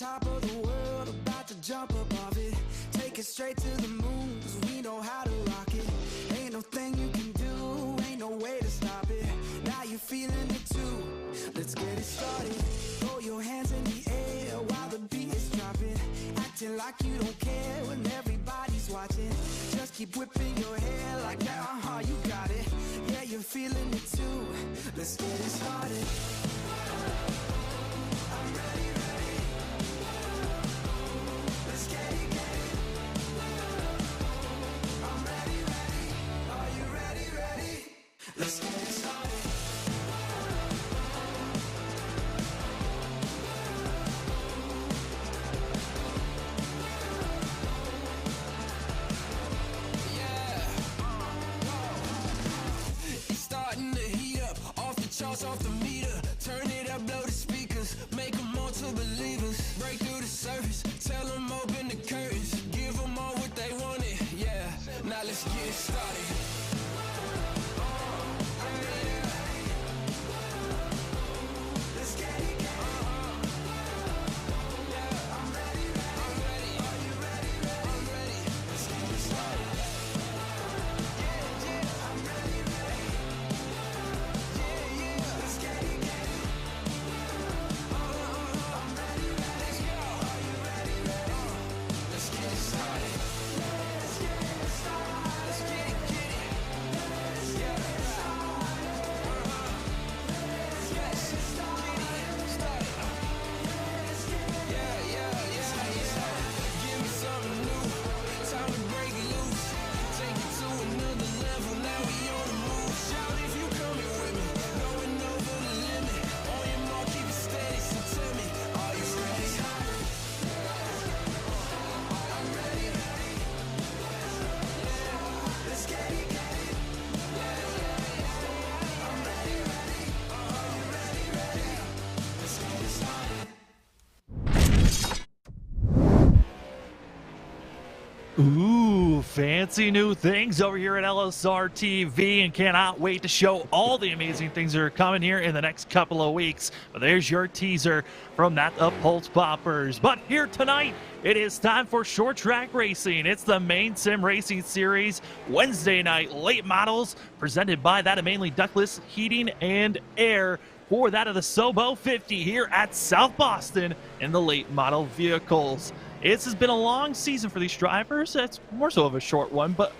top of the world, about to jump above it. Take it straight to the moon, 'cause we know how to rock it. Ain't no thing you can do, ain't no way to stop it. Now you're feeling it too, let's get it started. Throw your hands in the air while the beat is dropping. Acting like you don't care when everybody's watching. Just keep whipping your hair like that, you got it. Yeah, you're feeling it too, let's get it started. I'm ready, ready. Let's get it, get it. I'm ready, ready. Are you ready, ready? Let's get it started. Charts off the meter, turn it up, blow the speakers, make them all to believers. Break through the surface, tell them open the curtains, give them all what they wanted, yeah. Now let's get it started. I'm ready, ready. Let's get it, get it. Yeah, I'm ready, ready. I'm ready. Are you ready, ready? I'm ready. Let's get it started. Yeah, yeah, I'm ready, ready. Let's get it, get it. I'm ready, ready. Let's go. Are you ready, ready? Let's get it started. Let's get it started. Let's get it, get it. Let's get it started. Let's get it started. Let's get it. Yeah, yeah, yeah. Give me something new. Time to break loose. Take it to another level. Now we on the move. Shout if you coming with me. Going over the limit. On your mark, keep it steady. So tell me, are you ready? I'm ready, ready. Let's get it, get it. I'm ready, ready. Are you ready, ready? Let's get it started. Ooh, fancy new things over here at LSRTV, and cannot wait to show all the amazing things that are coming here in the next couple of weeks. But there's your teaser from that Pulse Poppers. But here tonight, it is time for short track racing. It's the Maine Sim Racing Series Wednesday night late models presented by that of mainly ductless heating and air for that of the Sobo 50 here at South Boston in the late model vehicles. This has been a long season for these drivers. It's more so of a short one, but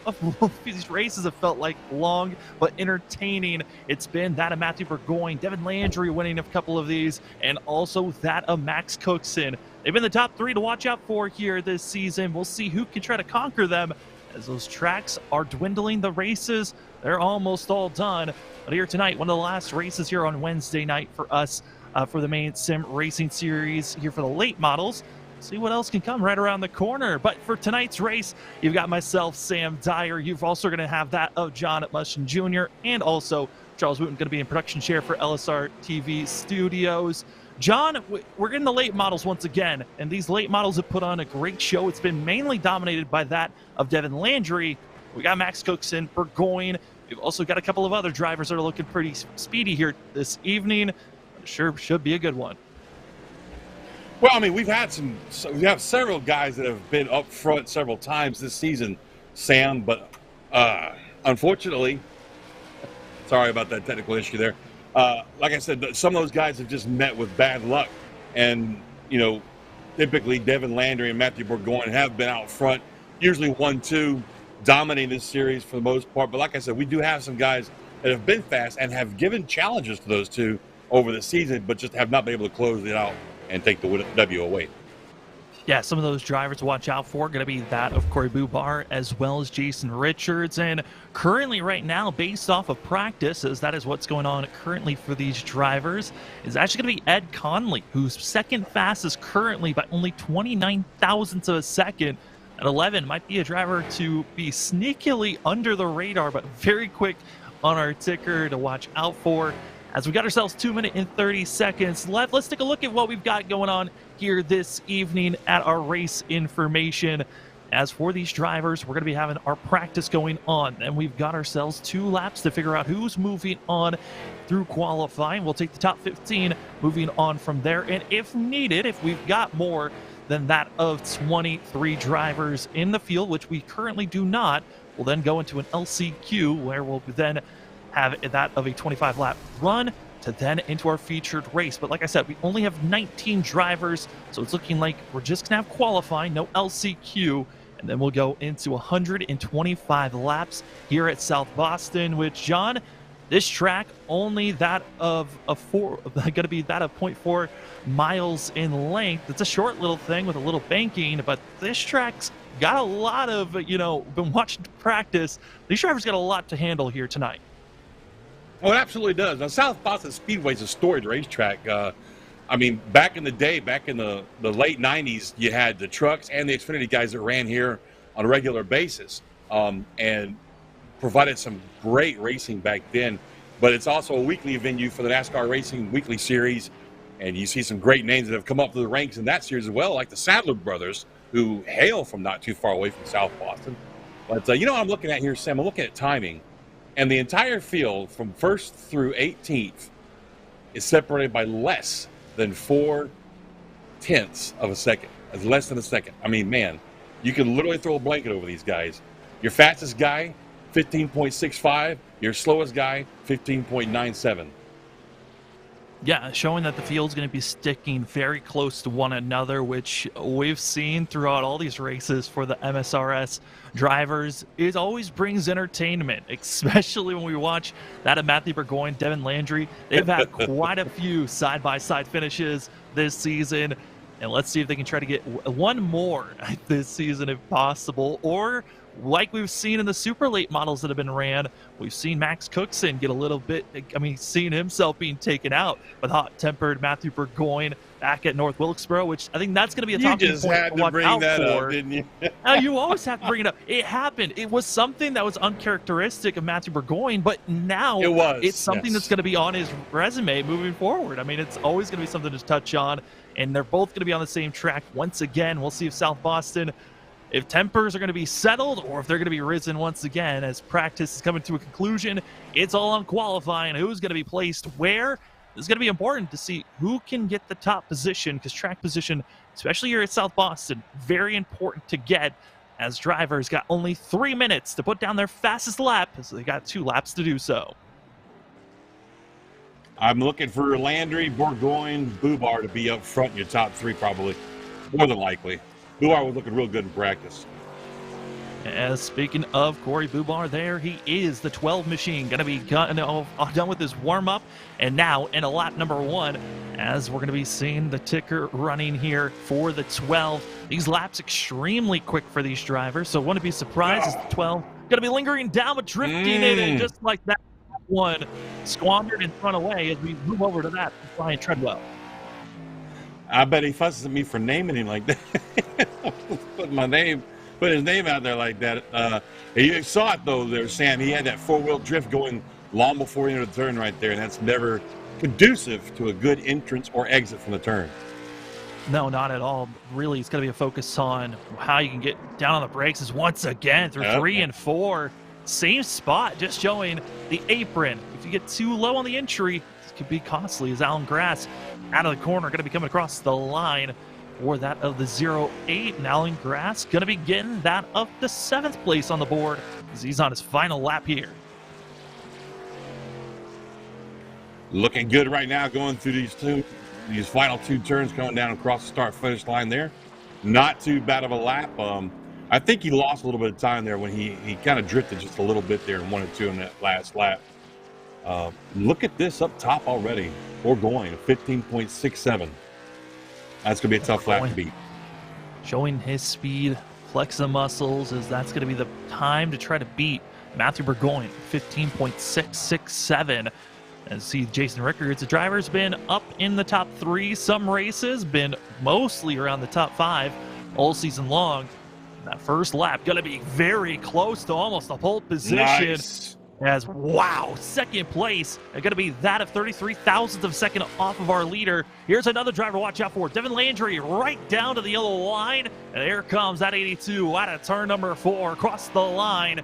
these races have felt like long but entertaining. It's been that of Matthew Burgoyne, Devin Landry winning a couple of these, and also that of Max Cookson. They've been the top three to watch out for here this season. We'll see who can try to conquer them as those tracks are dwindling. The races, they're almost all done. But here tonight, one of the last races here on Wednesday night for us for the Maine Sim Racing Series here for the late models. See what else can come right around the corner. But for tonight's race, you've got myself, Sam Dyer. You've also going to have that of John Mushin Jr. and also Charles Wooten going to be in production chair for LSR TV Studios. John, we're getting the late models once again, and these late models have put on a great show. It's been mainly dominated by that of Devin Landry. We got Max Cookson, Burgoyne. We've also got a couple of other drivers that are looking pretty speedy here this evening. Sure should be a good one. Well, I mean, we have several guys that have been up front several times this season, Sam, but unfortunately, sorry about that technical issue there. Like I said, some of those guys have just met with bad luck. And, you know, typically Devin Landry and Matthew Burgoyne have been out front, usually 1-2, dominating this series for the most part. But like I said, we do have some guys that have been fast and have given challenges to those two over the season, but just have not been able to close it out and take the W away. Yeah, some of those drivers to watch out for are going to be that of Corey Bubar as well as Jason Richards. And currently right now, based off of practice, as that is what's going on currently for these drivers, is actually going to be Ed Conley, who's second fastest currently by only 29 thousandths of a second. At 11, might be a driver to be sneakily under the radar, but very quick on our ticker to watch out for. As we got ourselves 2 minutes and 30 seconds left, let's take a look at what we've got going on here this evening at our race information. As for these drivers, we're going to be having our practice going on, and we've got ourselves 2 laps to figure out who's moving on through qualifying. We'll take the top 15 moving on from there, and if needed, if we've got more than that of 23 drivers in the field, which we currently do not, we'll then go into an LCQ where we'll then have that of a 25 lap run to then into our featured race. But like I said, we only have 19 drivers, so it's looking like we're just gonna have qualifying, no LCQ, and then we'll go into 125 laps here at South Boston, which, John, this track only that of gonna be that of 0.4 miles in length. It's a short little thing with a little banking, but this track's got a lot of, been watching practice. These drivers got a lot to handle here tonight. Oh, it absolutely does. Now, South Boston Speedway is a storied racetrack. I mean, back in the day, back in the late 90s, you had the trucks and the Xfinity guys that ran here on a regular basis and provided some great racing back then. But it's also a weekly venue for the NASCAR Racing Weekly Series, and you see some great names that have come up through the ranks in that series as well, like the Sadler brothers, who hail from not too far away from South Boston. But, what I'm looking at here, Sam, I'm looking at timing. And the entire field from 1st through 18th is separated by less than 0.4 of a second. It's less than a second. I mean, man, you can literally throw a blanket over these guys. Your fastest guy, 15.65. Your slowest guy, 15.97. Yeah, showing that the field's going to be sticking very close to one another, which we've seen throughout all these races for the MSRS drivers. It always brings entertainment, especially when we watch that of Matthew Burgoyne, Devin Landry. They've had quite a few side-by-side finishes this season, and let's see if they can try to get one more this season if possible, or like we've seen in the super late models that have been ran, we've seen Max Cookson get a little bit, seeing himself being taken out with hot-tempered Matthew Burgoyne back at North Wilkesboro, which I think that's going to be a talking point to watch out for. Up, didn't you? Now, you always have to bring it up. It happened. It was something that was uncharacteristic of Matthew Burgoyne, but now it's something that's going to be on his resume moving forward. I mean, it's always going to be something to touch on, and they're both going to be on the same track once again. We'll see if South Boston, if tempers are going to be settled or if they're going to be risen once again as practice is coming to a conclusion. It's all on qualifying. Who's going to be placed where? It's going to be important to see who can get the top position, because track position, especially here at South Boston, very important to get, as drivers got only 3 minutes to put down their fastest lap, so they got 2 laps to do so. I'm looking for Landry, Burgoyne, Bubar to be up front in your top 3, probably, more than likely. Bubar was looking real good in practice. As speaking of Corey Bubar, there he is, the 12 machine, going to be done with his warm-up, and now in a lap number 1, as we're going to be seeing the ticker running here for the 12. These laps extremely quick for these drivers, so wouldn't be surprised as the 12 going to be lingering down, but drifting in, and just like that, one squandered and thrown away as we move over to that Brian Treadwell. I bet he fusses at me for naming him like that. Put his name out there like that. You saw it though there, Sam. He had that 4-wheel drift going long before he entered the turn right there, and that's never conducive to a good entrance or exit from the turn. No, not at all. Really, it's going to be a focus on how you can get down on the brakes. Is once again through 3 and 4. Same spot, just showing the apron. If you get too low on the entry, this could be costly, as Alan Grass out of the corner going to be coming across the line for that of the 08. And Alan Grass going to be getting that up to 7th place on the board as he's on his final lap here. Looking good right now going through these final 2 turns, coming down across the start-finish line there. Not too bad of a lap. I think he lost a little bit of time there when he kind of drifted just a little bit there in 1 and 2 in that last lap. Look at this up top already. Burgoyne, 15.67. That's going to be a tough lap to beat. Showing his speed, flex the muscles, as that's going to be the time to try to beat Matthew Burgoyne, 15.667. As see Jason Rickards, the driver's been up in the top 3 some races, been mostly around the top 5 all season long. That first lap going to be very close to almost the pole position. Nice. As wow, second place going to be that of 33 thousandths of a second off of our leader. Here's another driver to watch out for. Devin Landry right down to the yellow line. And here comes that 82 out of turn number 4 across the line.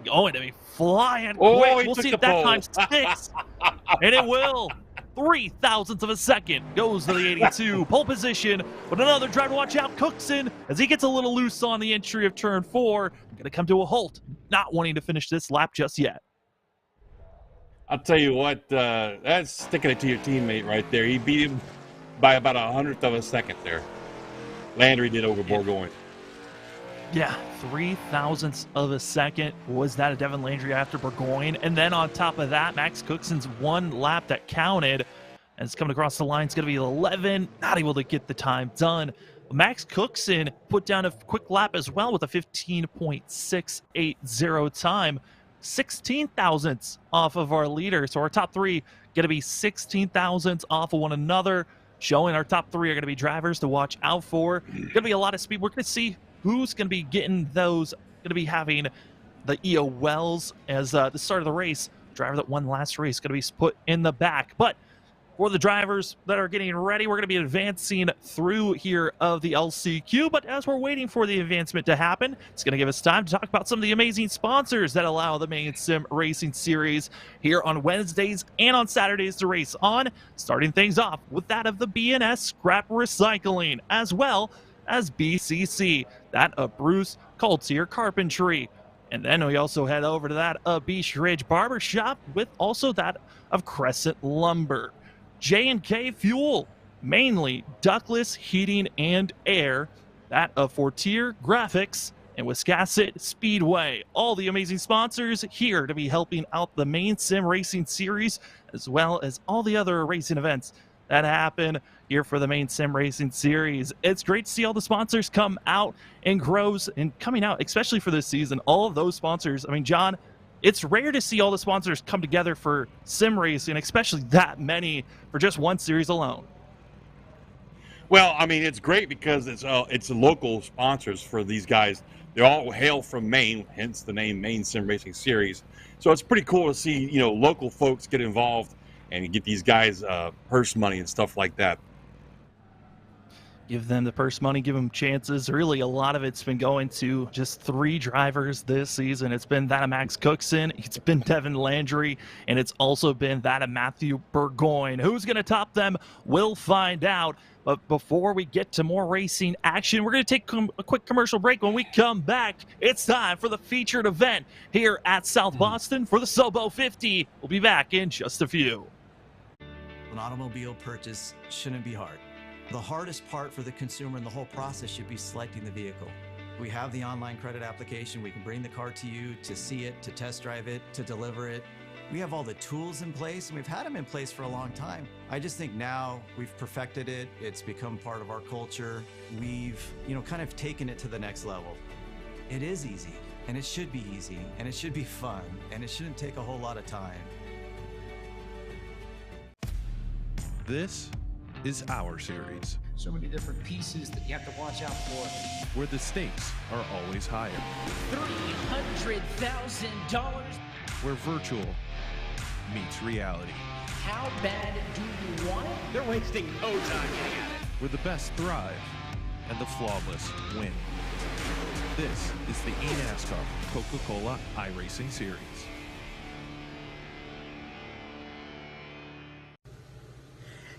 Going to be flying quick. We'll see if that time sticks. And it will. 3 thousandths of a second goes to the 82. Pole position, but another driver to watch out, Cookson, as he gets a little loose on the entry of turn 4. Going to come to a halt, not wanting to finish this lap just yet. I'll tell you what, that's sticking it to your teammate right there. He beat him by about 100th of a second there. Landry did over Burgoyne. Yeah, 3 thousandths of a second was that of Devin Landry after Burgoyne. And then on top of that, Max Cookson's one lap that counted. And it's coming across the line. It's going to be 11. Not able to get the time done. Max Cookson put down a quick lap as well with a 15.680 time. 16 thousandths off of our leader. So our top 3 going to be 16 thousandths off of one another. Showing our top 3 are going to be drivers to watch out for. Going to be a lot of speed. We're going to see who's going to be getting those, going to be having the EO Wells as the start of the race. Driver that won last race going to be put in the back. But for the drivers that are getting ready, we're going to be advancing through here of the LCQ. But as we're waiting for the advancement to happen, it's going to give us time to talk about some of the amazing sponsors that allow the Maine Sim Racing Series here on Wednesdays and on Saturdays to race on. Starting things off with that of the B&S Scrap Recycling, as well as BCC, that of Bruce Coltier Carpentry. And then we also head over to that of Beach Ridge Barbershop with also that of Crescent Lumber. J&K Fuel, mainly ductless heating and air, that of Fortier Graphics, and Wiscasset Speedway. All the amazing sponsors here to be helping out the Maine Sim Racing Series, as well as all the other racing events that happen here for the Maine Sim Racing Series. It's great to see all the sponsors come out and grows and coming out, especially for this season. All of those sponsors, I mean, John, it's rare to see all the sponsors come together for sim racing, especially that many for just one series alone. Well, I mean, it's great because it's local sponsors for these guys. They all hail from Maine, hence the name Maine Sim Racing Series. So it's pretty cool to see, local folks get involved and get these guys purse money and stuff like that. Give them the purse money, give them chances. Really, a lot of it's been going to just 3 drivers this season. It's been that of Max Cookson, it's been Devin Landry, and it's also been that of Matthew Burgoyne. Who's going to top them? We'll find out. But before we get to more racing action, we're going to take a quick commercial break. When we come back, it's time for the featured event here at South Boston for the Sobo 50. We'll be back in just a few. An automobile purchase shouldn't be hard. The hardest part for the consumer in the whole process should be selecting the vehicle. We have the online credit application. We can bring the car to you to see it, to test drive it, to deliver it. We have all the tools in place, and we've had them in place for a long time. I just think now we've perfected it. It's become part of our culture. We've, kind of taken it to the next level. It is easy, and it should be easy, and it should be fun, and it shouldn't take a whole lot of time. This is our series, So many different pieces that you have to watch out for. where the stakes are always higher, $300,000. where virtual meets reality, How bad do you want it? They're wasting no time getting at it. where the best thrive and the flawless win. This is the eNASCAR Coca-Cola iRacing Series.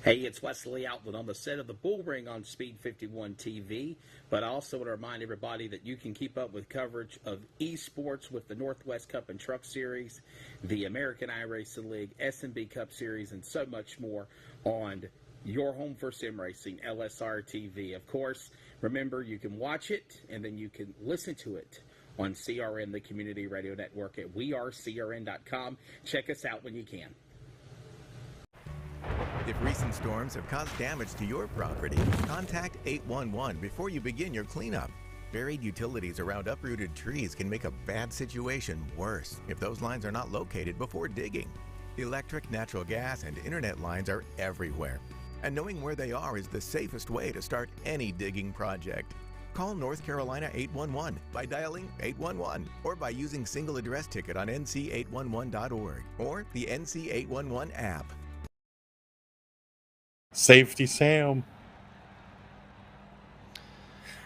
Hey, it's Wesley Outland on the set of the Bull Ring on Speed 51 TV, but I also want to remind everybody that you can keep up with coverage of esports with the Northwest Cup and Truck Series, the American iRacing League, S&B Cup Series, and so much more on your home for sim racing, LSRTV. Of course, remember, you can watch it, and then you can listen to it on CRN, the community radio network at wearecrn.com. Check us out when you can. If recent storms have caused damage to your property, contact 811 before you begin your cleanup. Buried utilities around uprooted trees can make a bad situation worse if those lines are not located before digging. Electric, natural gas, and internet lines are everywhere, and knowing where they are is the safest way to start any digging project. Call North Carolina 811 by dialing 811 or by using single address ticket on nc811.org or the NC811 app. Safety Sam.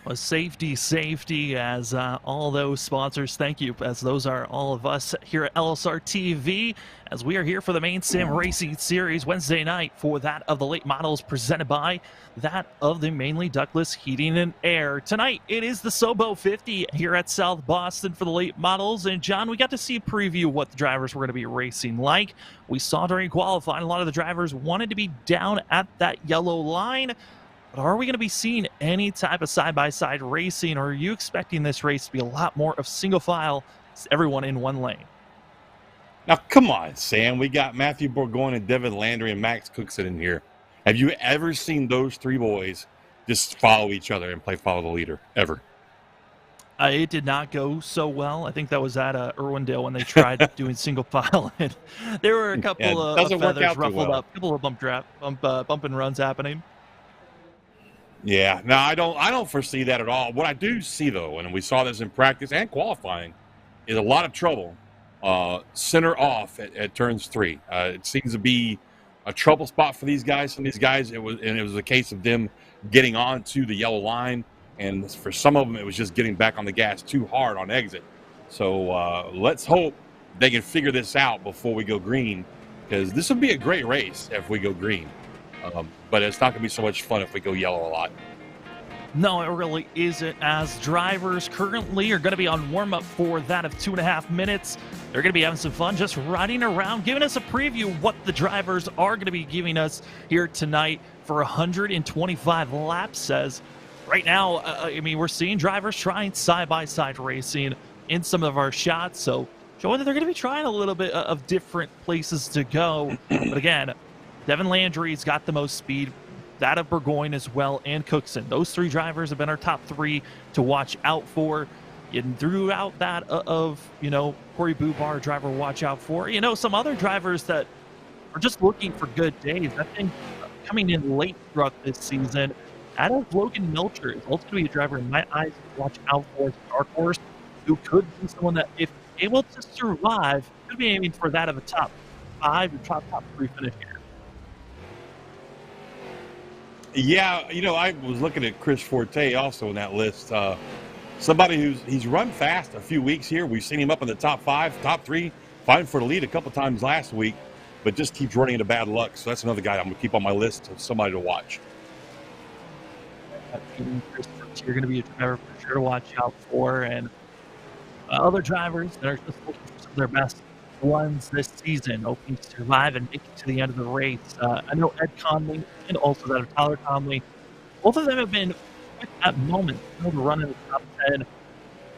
Well, safety, as all those sponsors, thank you, as those are all of us here at LSRTV, as we are here for the Maine Sim Racing Series Wednesday night for that of the late models presented by that of the mainly ductless heating and air. Tonight, it is the Sobo 50 here at South Boston for the late models. And John, we got to see a preview of what the drivers were going to be racing like. We saw during qualifying, a lot of the drivers wanted to be down at that yellow line. But are we going to be seeing any type of side-by-side racing, or are you expecting this race to be a lot more of single file, everyone in one lane? Now, come on, Sam. We got Matthew Bourgoin and Devin Landry and Max Cookson in here. Have you ever seen those three boys just follow each other and follow the leader, ever? It did not go so well. I think that was at Irwindale when they tried doing single file. And there were a couple of feathers ruffled up, a couple of bump and runs happening. Yeah, no, I don't foresee that at all. What I do see, though, and we saw this in practice and qualifying, is a lot of trouble center off at turns 3. It seems to be a trouble spot for these guys. Some of these guys, it was a case of them getting onto the yellow line, and for some of them, it was just getting back on the gas too hard on exit. So let's hope they can figure this out before we go green, because this would be a great race if we go green. But it's not going to be so much fun if we go yellow a lot. No, it really isn't, as drivers currently are going to be on warm-up for that of 2.5 minutes. They're going to be having some fun just riding around, giving us a preview of what the drivers are going to be giving us here tonight for 125 laps, says. Right now, I mean, we're seeing drivers trying side-by-side racing in some of our shots, so showing that they're going to be trying a little bit of different places to go. But again, Devin Landry's got the most speed, that of Burgoyne as well, and Cookson. Those three drivers have been our top 3 to watch out for. And throughout that of, Corey Bubar, driver watch out for. Some other drivers that are just looking for good days. I think coming in late throughout this season, that of Logan Melcher is also going to be a driver in my eyes to watch out for as a dark horse, who could be someone that, if able to survive, could be aiming for that of a top 5 or top 3 finish here. Yeah, I was looking at Chris Forte also in that list. Somebody he's run fast a few weeks here. We've seen him up in the top 5, top 3, fighting for the lead a couple times last week, but just keeps running into bad luck. So that's another guy I'm going to keep on my list of somebody to watch. Chris Forte, you're going to be a driver for sure to watch out for, and other drivers that are just looking for some of their best ones this season, hoping to survive and make it to the end of the race. I know Ed Conley and also that of Tyler Conley, both of them have been at that moment to run in the top 10.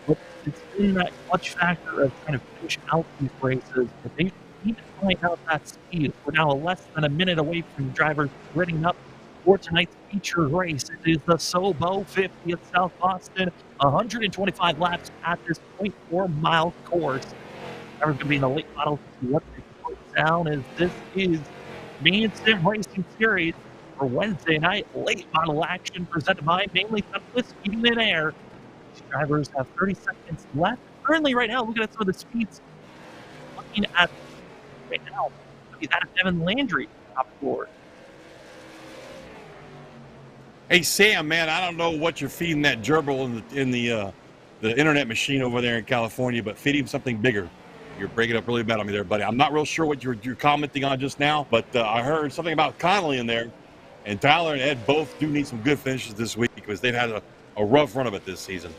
But it's been that clutch factor of trying to push out these races. But they need to find out that speed. We're now less than a minute away from drivers gritting up for tonight's feature race. It is the Sobo 50 at South Boston, 125 laps at this 0.4-mile course. Drivers going to be in the late model to see what they put down, as this is Maine Sim Racing Series for Wednesday night late model action presented by mainly ductless heating and air. These drivers have 30 seconds left. Currently, right now, looking at some of the speeds. Looking at right now, that of Devin Landry top 4. Hey Sam, man, I don't know what you're feeding that gerbil in the internet machine over there in California, but feed him something bigger. You're breaking up really bad on me there, buddy. I'm not real sure what you're commenting on just now, but I heard something about Connolly in there, and Tyler and Ed both do need some good finishes this week because they've had a rough run of it this season.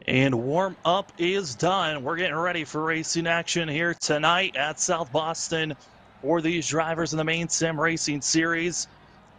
And warm up is done. We're getting ready for racing action here tonight at South Boston for these drivers in the Maine Sim Racing Series.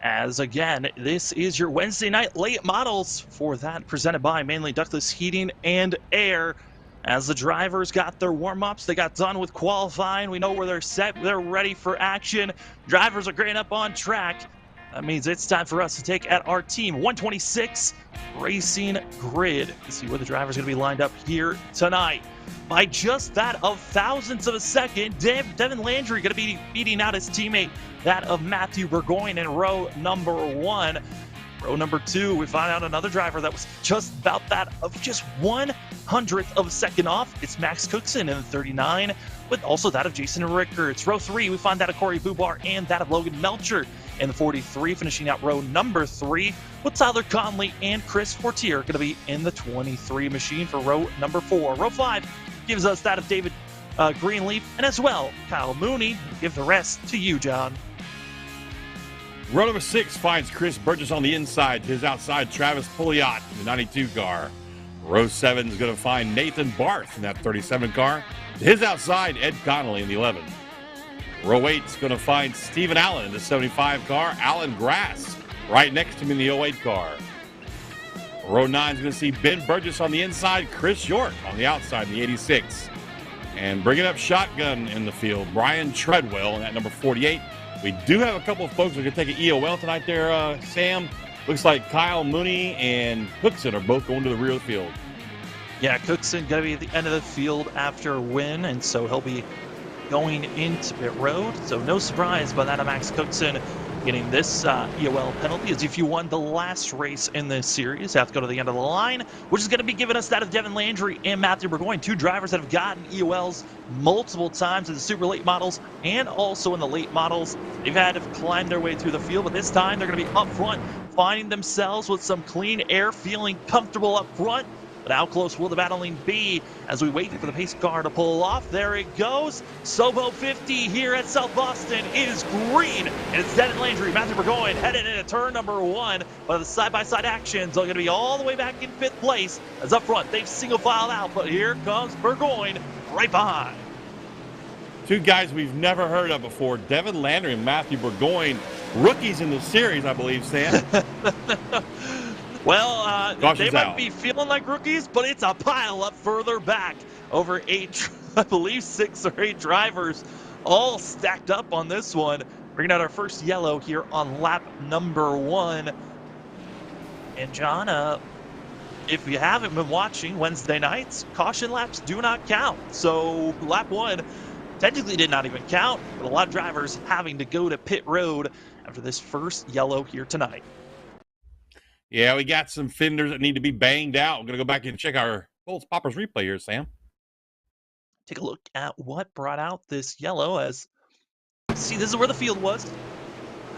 As again, this is your Wednesday night late models for that presented by mainly ductless heating and air. As the drivers got their warm-ups, they got done with qualifying. We know where they're set. They're ready for action. Drivers are getting up on track. That means it's time for us to take at our team 126 racing grid to see where the driver's going to be lined up here tonight. By just that of thousandths of a second, Devin Landry going to be beating out his teammate, that of Matthew Burgoyne in row number 1. Row number 2, we find out another driver that was just about that of just 1/100th of a second off. It's Max Cookson in the 39, with also that of Jason Rickards. Row 3, we find that of Corey Bubar and that of Logan Melcher in the 43, finishing out row number 3, with Tyler Conley and Chris Fortier going to be in the 23 machine for row number 4. Row 5 gives us that of David Greenleaf, and as well, Kyle Mooney. We'll give the rest to you, John. Row number 6 finds Chris Burgess on the inside. To his outside, Travis Pouliot in the 92 car. Row 7 is going to find Nathan Barth in that 37 car. To his outside, Ed Connolly in the 11. Row 8 is going to find Stephen Allen in the 75 car. Alan Grass right next to him in the 08 car. Row 9 is going to see Ben Burgess on the inside. Chris York on the outside in the 86. And bringing up shotgun in the field, Brian Treadwell in that number 48. We do have a couple of folks who are going to take an EOL tonight there, Sam. Looks like Kyle Mooney and Cookson are both going to the rear of the field. Yeah, Cookson going to be at the end of the field after a win, and so he'll be going into pit road. So no surprise by that of Max Cookson getting this EOL penalty, as if you won the last race in this series, you have to go to the end of the line, which is going to be giving us that of Devin Landry and Matthew Burgoyne, 2 drivers that have gotten EOLs multiple times in the super late models and also in the late models. They've had to climb their way through the field, but this time they're going to be up front, finding themselves with some clean air, feeling comfortable up front. But how close will the battling be as we wait for the pace car to pull off? There it goes. Sobo 50 here at South Boston is green. And it's Devin Landry, Matthew Burgoyne headed into turn number 1. But the side-by-side actions are going to be all the way back in 5th place. As up front, they've single-filed out. But here comes Burgoyne right behind. 2 guys we've never heard of before, Devin Landry and Matthew Burgoyne, rookies in the series, I believe, Sam. Well, they might out. be feeling like rookies, but it's a pile up further back. Over 8, I believe 6 or 8 drivers all stacked up on this one. Bringing out our first yellow here on lap number 1. And John, if you haven't been watching Wednesday nights, caution laps do not count. So lap 1 technically did not even count, but a lot of drivers having to go to pit road after this first yellow here tonight. Yeah, we got some fenders that need to be banged out. We're going to go back and check our Bolts Poppers replay here, Sam. Take a look at what brought out this yellow. As see, this is where the field was.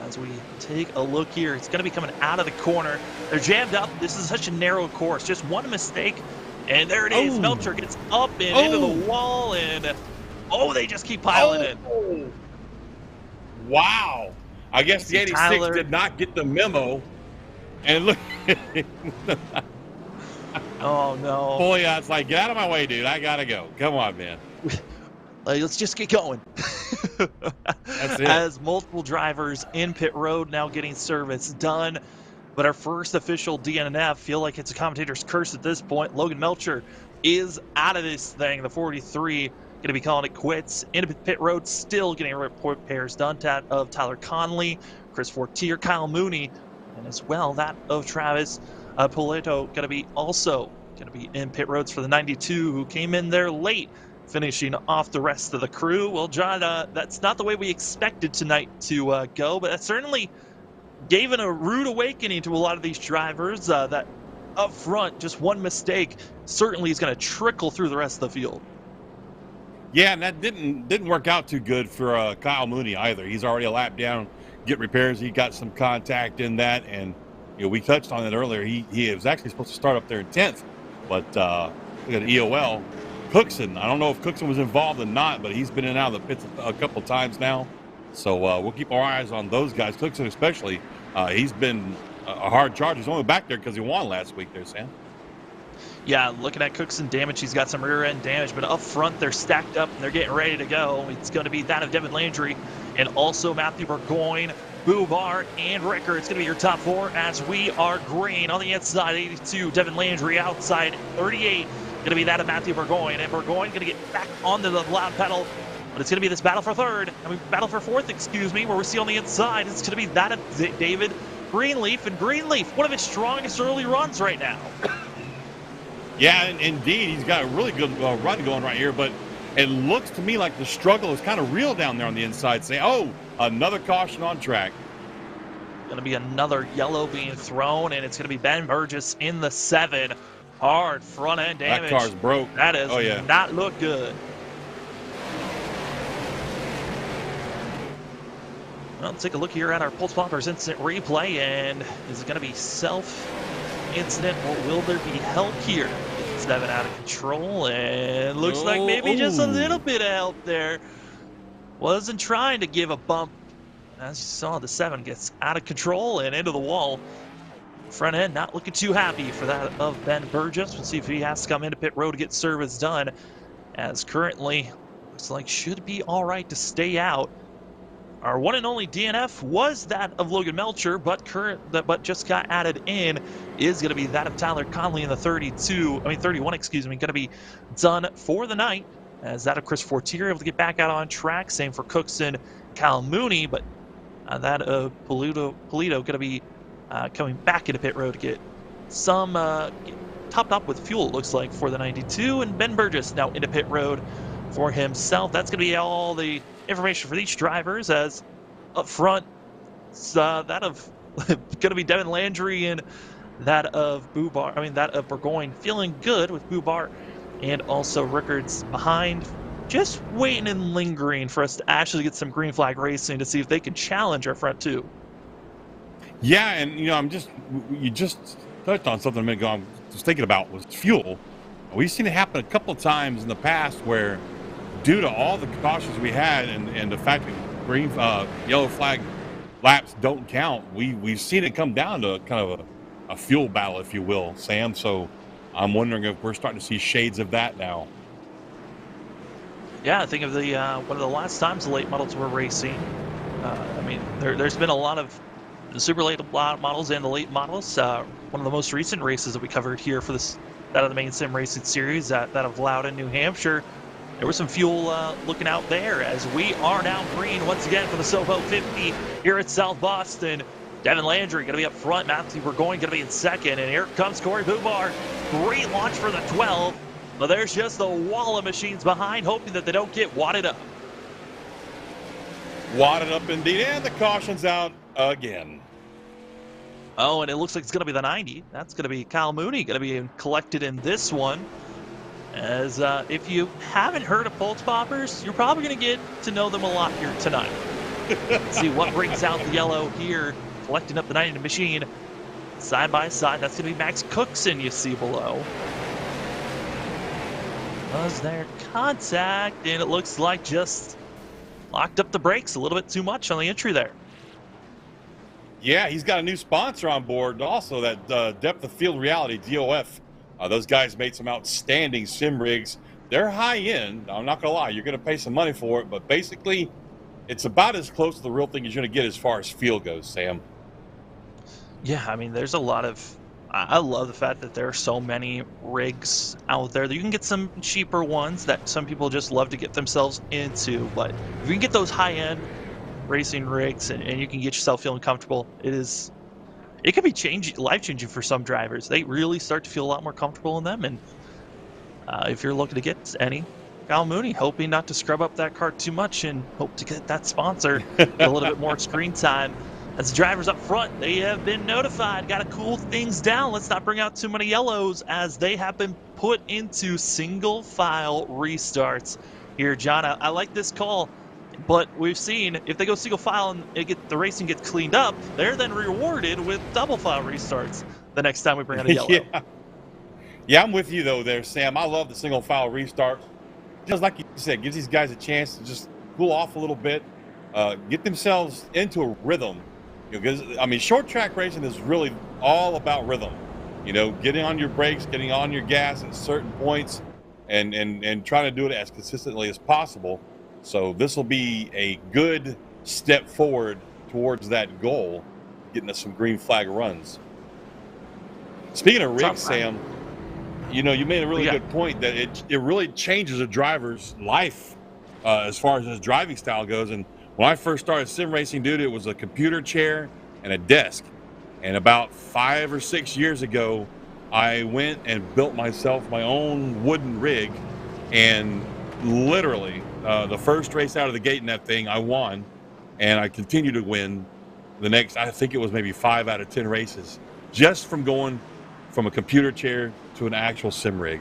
As we take a look here, it's going to be coming out of the corner. They're jammed up. This is such a narrow course. Just one mistake, and there it is. Melcher gets up and into the wall, and they just keep piling in. Wow. I guess the 86 did not get the memo. And look, oh no! Pouliot's like, get out of my way, dude. I gotta go. Come on, man. Let's just get going. That's it. As multiple drivers in pit road now getting service done, but our first official DNF, feel like it's a commentator's curse at this point. Logan Melcher is out of this thing. The 43 going to be calling it quits. In pit road, still getting repairs done. That of Tyler Conley, Chris Fortier, Kyle Mooney. And as well, that of Travis Polito going to be also going to be in pit roads for the 92, who came in there late, finishing off the rest of the crew. Well, John, that's not the way we expected tonight to go, but that certainly gave a rude awakening to a lot of these drivers. That up front, just one mistake certainly is going to trickle through the rest of the field. Yeah, and that didn't work out too good for Kyle Mooney either. He's already a lap down. Get repairs. He got some contact in that, and we touched on it earlier. He was actually supposed to start up there in 10th, but look at EOL. Cookson, I don't know if Cookson was involved or not, but he's been in and out of the pits a couple of times now. So we'll keep our eyes on those guys. Cookson especially, he's been a hard charge. He's only back there because he won last week there, Sam. Yeah, looking at Cookson damage, he's got some rear end damage, but up front they're stacked up and they're getting ready to go. It's going to be that of Devin Landry and also Matthew Burgoyne, Bubar, and Ricker. It's going to be your top 4 as we are green. On the inside, 82, Devin Landry. Outside, 38, going to be that of Matthew Burgoyne. And Burgoyne going to get back onto the loud pedal But it's going to be this battle for third, battle for fourth, excuse me, where we see on the inside, it's going to be that of David Greenleaf. And Greenleaf, one of his strongest early runs right now. Yeah, indeed. He's got a really good run going right here, but it looks to me like the struggle is kind of real down there on the inside. Say, oh, another caution on track. Going to be another yellow being thrown, and it's going to be Ben Burgess in the 7. Hard front end damage. That car's broke. That is not look good. Well, let's take a look here at our Pulse Poppers instant replay, and is it going to be self-incident, or will there be help here? 7 out of control, and looks like maybe just a little bit of help there. Wasn't trying to give a bump. As you saw, the 7 gets out of control and into the wall. Front end not looking too happy for that of Ben Burgess. We'll see if he has to come into pit road to get service done, as currently looks like should be all right to stay out. Our one and only DNF was that of Logan Melcher, but just got added in is going to be that of Tyler Conley in the 31, excuse me, going to be done for the night, as that of Chris Fortier able to get back out on track. Same for Cookson, Cal Mooney, but that of Polito going to be coming back into pit road to get some topped up with fuel, it looks like, for the 92, and Ben Burgess now into pit road for himself. That's going to be all the information for these drivers, as up front, that of going to be Devin Landry and that of Burgoyne feeling good with Bubar, and also Rickards behind, just waiting and lingering for us to actually get some green flag racing to see if they can challenge our front two. Yeah, and you just touched on something a minute ago I was thinking about, was fuel. We've seen it happen a couple of times in the past where, due to all the cautions we had and the fact that yellow flag laps don't count, we've seen it come down to kind of a fuel battle, if you will, Sam. So I'm wondering if we're starting to see shades of that now. Yeah, I think of the one of the last times the late models were racing. There's been a lot of the super late models and the late models. One of the most recent races that we covered here for that of the Maine Sim Racing Series, that of Loudon, New Hampshire, there was some fuel looking out there, as we are now green once again for the Soho 50 here at South Boston. Devin Landry going to be up front. Matthew Burgoyne going to be in second. And here comes Corey Bubar. Great launch for the 12. But there's just a wall of machines behind, hoping that they don't get wadded up. Wadded up indeed. And the caution's out again. Oh, and it looks like it's going to be the 90. That's going to be Kyle Mooney going to be collected in this one. As if you haven't heard of Pulse Poppers, you're probably going to get to know them a lot here tonight. Let's see what brings out the yellow here, collecting up the 90 machine. Side by side, that's going to be Max Cookson you see below. Was there contact? And it looks like just locked up the brakes a little bit too much on the entry there. Yeah, he's got a new sponsor on board also, that Depth of Field Reality, DOF. Those guys made some outstanding sim rigs. They're high end. I'm not going to lie. You're going to pay some money for it, but basically it's about as close to the real thing as you're going to get as far as feel goes, Sam. Yeah, I mean, there's a lot of... I love the fact that there are so many rigs out there that you can get some cheaper ones that some people just love to get themselves into. But if you can get those high-end racing rigs and you can get yourself feeling comfortable, it could be life-changing for some drivers. They really start to feel a lot more comfortable in them. And if you're looking to get any, Kyle Mooney, hoping not to scrub up that car too much and hope to get that sponsor get a little bit more screen time. As the drivers up front, they have been notified. Got to cool things down. Let's not bring out too many yellows, as they have been put into single file restarts here, John. I like this call. But we've seen if they go single file and the racing gets cleaned up, they're then rewarded with double file restarts the next time we bring out a yellow. Yeah, I'm with you though there, Sam. I love the single file restart. Just like you said, gives these guys a chance to just cool off a little bit, get themselves into a rhythm. Because short track racing is really all about rhythm. Getting on your brakes, getting on your gas at certain points, and trying to do it as consistently as possible. So this will be a good step forward towards that goal, getting us some green flag runs. Speaking of rigs, Sam, you made a really good point that it really changes a driver's life as far as his driving style goes. And when I first started sim racing, dude, it was a computer chair and a desk. And about 5 or 6 years ago, I went and built myself my own wooden rig. And literally, the first race out of the gate in that thing, I won. And I continued to win the next, I think it was maybe 5 out of 10 races, just from going from a computer chair to an actual sim rig.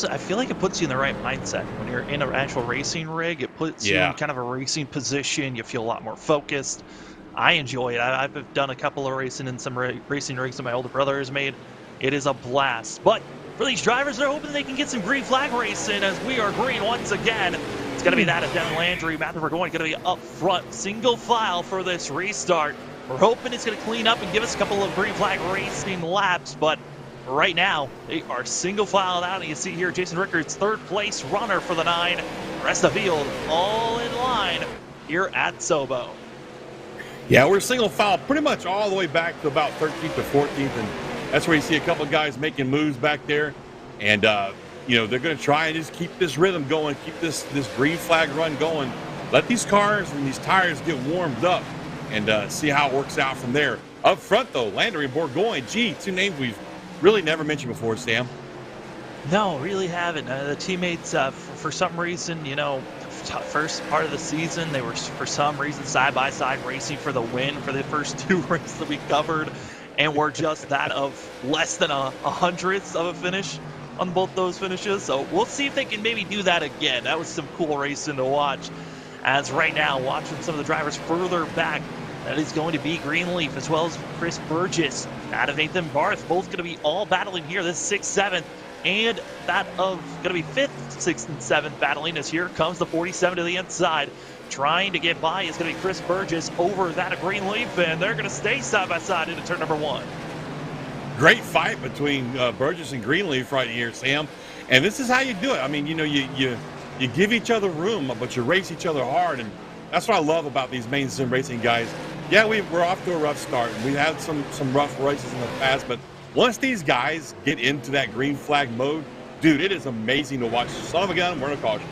I feel like it puts you in the right mindset when you're in an actual racing rig. It puts you in kind of a racing position. You feel a lot more focused. I enjoy it. I've done a couple of racing in some racing rigs that my older brother has made. It is a blast. But for these drivers, they're hoping they can get some green flag racing as we are green once again. It's going to be that of Devin Landry. Matthew Burgoyne going to be up front, single file for this restart. We're hoping it's going to clean up and give us a couple of green flag racing laps, but right now, they are single filed out, and you see here Jason Rickards, third place runner for the 9. The rest of the field all in line here at Sobo. Yeah, we're single file pretty much all the way back to about 13th to 14th, and that's where you see a couple of guys making moves back there. And, you know, they're going to try and just keep this rhythm going, keep this green flag run going. Let these cars and these tires get warmed up and see how it works out from there. Up front, though, Landry and Burgoyne, gee, two names we've really never mentioned before, Sam. No, really haven't. The teammates, for some reason, you know, first part of the season, they were for some reason side-by-side racing for the win for the first 2 races that we covered, and we're just that of less than a hundredth of a finish on both those finishes. So we'll see if they can maybe do that again. That was some cool racing to watch. As right now, watching some of the drivers further back, that is going to be Greenleaf as well as Chris Burgess. Out of Nathan Barth, both going to be all battling here. This 6th, 7th, and that of going to be 5th, 6th, and 7th battling as here comes the 47 to the inside. Trying to get by is going to be Chris Burgess over that of Greenleaf, and they're going to stay side by side into turn number 1. Great fight between Burgess and Greenleaf right here, Sam. And this is how you do it. I mean, you know, you give each other room, but you race each other hard, and that's what I love about these Maine sim racing guys. Yeah, we're off to a rough start, and we've had some rough races in the past, but once these guys get into that green flag mode, dude, it is amazing to watch. Son of a gun, word of caution.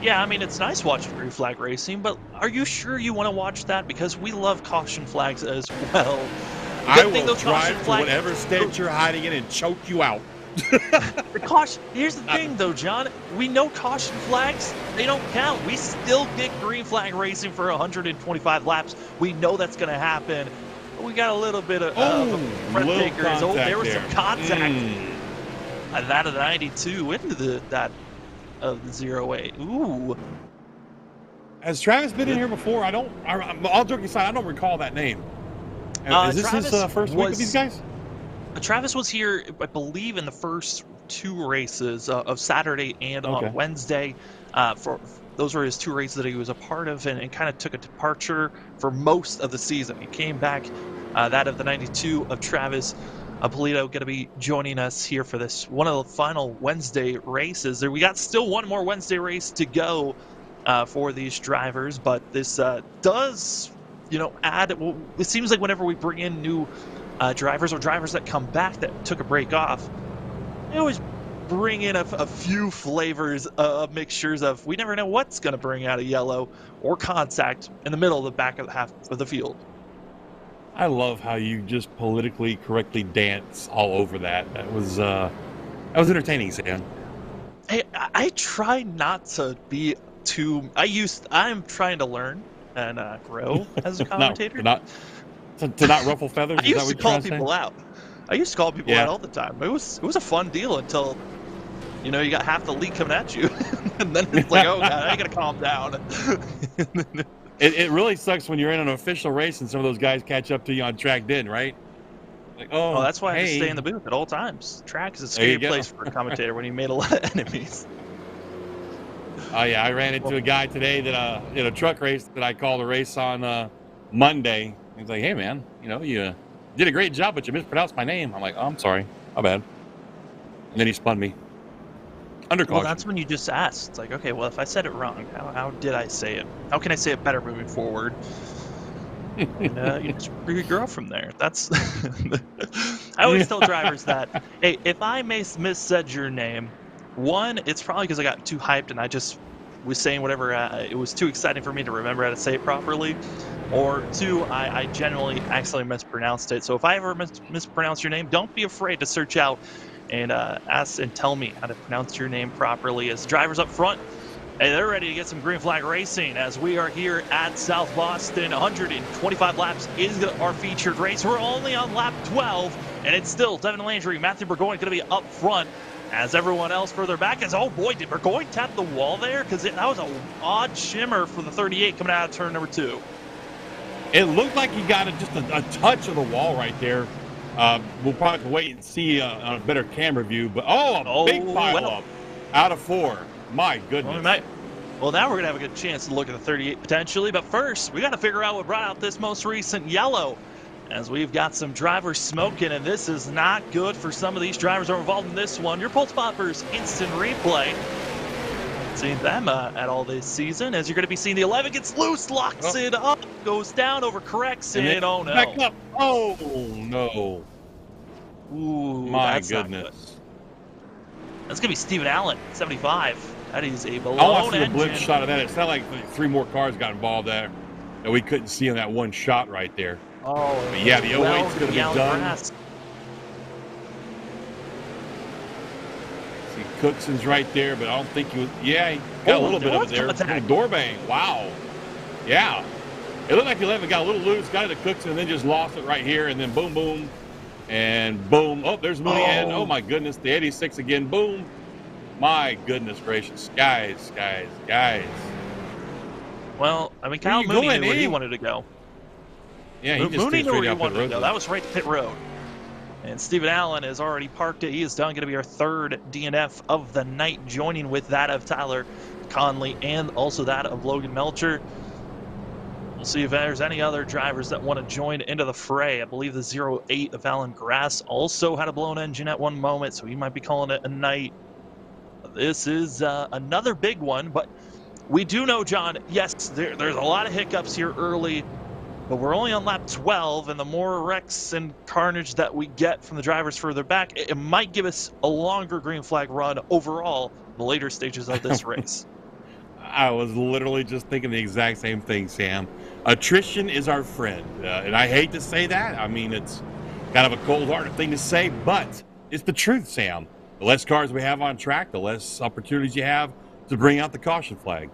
Yeah, I mean, it's nice watching green flag racing, but are you sure you want to watch that? Because we love caution flags as well. I will drive to whatever state you're hiding in and choke you out. Here's the thing, though, John. We know caution flags, they don't count. We still get green flag racing for 125 laps. We know that's going to happen. But we got a little bit of front takers. Oh, there was some contact. And that of the 92 into that of the 08. Ooh. Has Travis been in here before? All joking aside, I don't recall that name. Is this Travis his first week with these guys? Travis was here, I believe, in the first 2 races of Saturday and on Wednesday. Those were his 2 races that he was a part of, and kind of took a departure for most of the season. He came back, that of the 92 of Travis Polito, going to be joining us here for this one of the final Wednesday races. We got still one more Wednesday race to go for these drivers, but this does, you know, add. Well, it seems like whenever we bring in new drivers or drivers that come back that took a break off, they always bring in a few flavors of mixtures of, we never know what's going to bring out a yellow or contact in the middle of the back of the half of the field. I love how you just politically correctly dance all over that. That was entertaining, Sam. Hey, I try not to be too. I'm trying to learn and grow as a commentator. to not ruffle feathers. I used to call people out. I used to call people out all the time. It was a fun deal until, you know, you got half the league coming at you, and then it's like, oh god, I gotta calm down. It really sucks when you're in an official race and some of those guys catch up to you on track dead, right? Like, oh, that's why I have to stay in the booth at all times. Track is a scary place for a commentator when you made a lot of enemies. Oh yeah, I ran into a guy today that in a truck race that I called a race on Monday. He's like, "Hey man, you know, you did a great job, but you mispronounced my name." I'm like, "Oh, I'm sorry, my bad." And then he spun me. Under caution. Well, that's when you just ask. It's like, okay, well, if I said it wrong, how did I say it? How can I say it better moving forward? And you just grow from there. That's. I always tell drivers that, hey, if I missaid your name, One, it's probably because I got too hyped and I just was saying whatever. It was too exciting for me to remember how to say it properly. Or two, I genuinely accidentally mispronounced it. So if I ever mispronounce your name, don't be afraid to search out and ask and tell me how to pronounce your name properly. As drivers up front, hey, they're ready to get some green flag racing as we are here at South Boston. 125 laps is our featured race. We're only on lap 12, and it's still Devin Landry, Matthew Burgoyne going to be up front as everyone else further back is, oh boy, did Burgoyne tap the wall there? Because that was an odd shimmer for the 38 coming out of turn number 2. It looked like he got just a touch of the wall right there. We'll probably wait and see on a better camera view. But, a big pile up out of 4. My goodness. Well, now we're going to have a good chance to look at the 38 potentially. But first, we got to figure out what brought out this most recent yellow, as we've got some drivers smoking, and this is not good for some of these drivers who are involved in this one. Your Pulse Poppers instant replay. Seen them at all this season, as you're going to be seeing the 11 gets loose, locks it up, goes down, overcorrects, and oh no. Back up. Oh no. Ooh, my that's goodness. That's going to be Steven Allen, 75. That is a blown I want to see engine. the blitz shot of that. It sounded like 3 more cars got involved there that we couldn't see on that one shot right there. Oh, but yeah, the 08's going to be done. Grass. See, Cookson's right there, but I don't think he was. Yeah, he got a little bit of it there. Little door bang. Wow. Yeah. It looked like the 11 got a little loose, got it to Cookson, and then just lost it right here, and then boom, boom, and boom. Oh, there's Mooney, and oh my goodness, the 86 again. Boom. My goodness gracious. Guys. Well, I mean, Kyle Mooney knew where he wanted to go. Yeah, he just Mooney stayed knew where straight he out wanted the to go. road. That was right to pit road. And Steven Allen has already parked it. He is done. Going to be our 3rd DNF of the night, joining with that of Tyler Conley and also that of Logan Melcher. We'll see if there's any other drivers that want to join into the fray. I believe the 08 of Alan Grass also had a blown engine at one moment, so he might be calling it a night. This is another big one, but we do know, John, yes, there's a lot of hiccups here early, but we're only on lap 12, and the more wrecks and carnage that we get from the drivers further back, it might give us a longer green flag run overall in the later stages of this race. I was literally just thinking the exact same thing, Sam. Attrition is our friend, and I hate to say that. I mean, it's kind of a cold-hearted thing to say, but it's the truth, Sam. The less cars we have on track, the less opportunities you have to bring out the caution flag.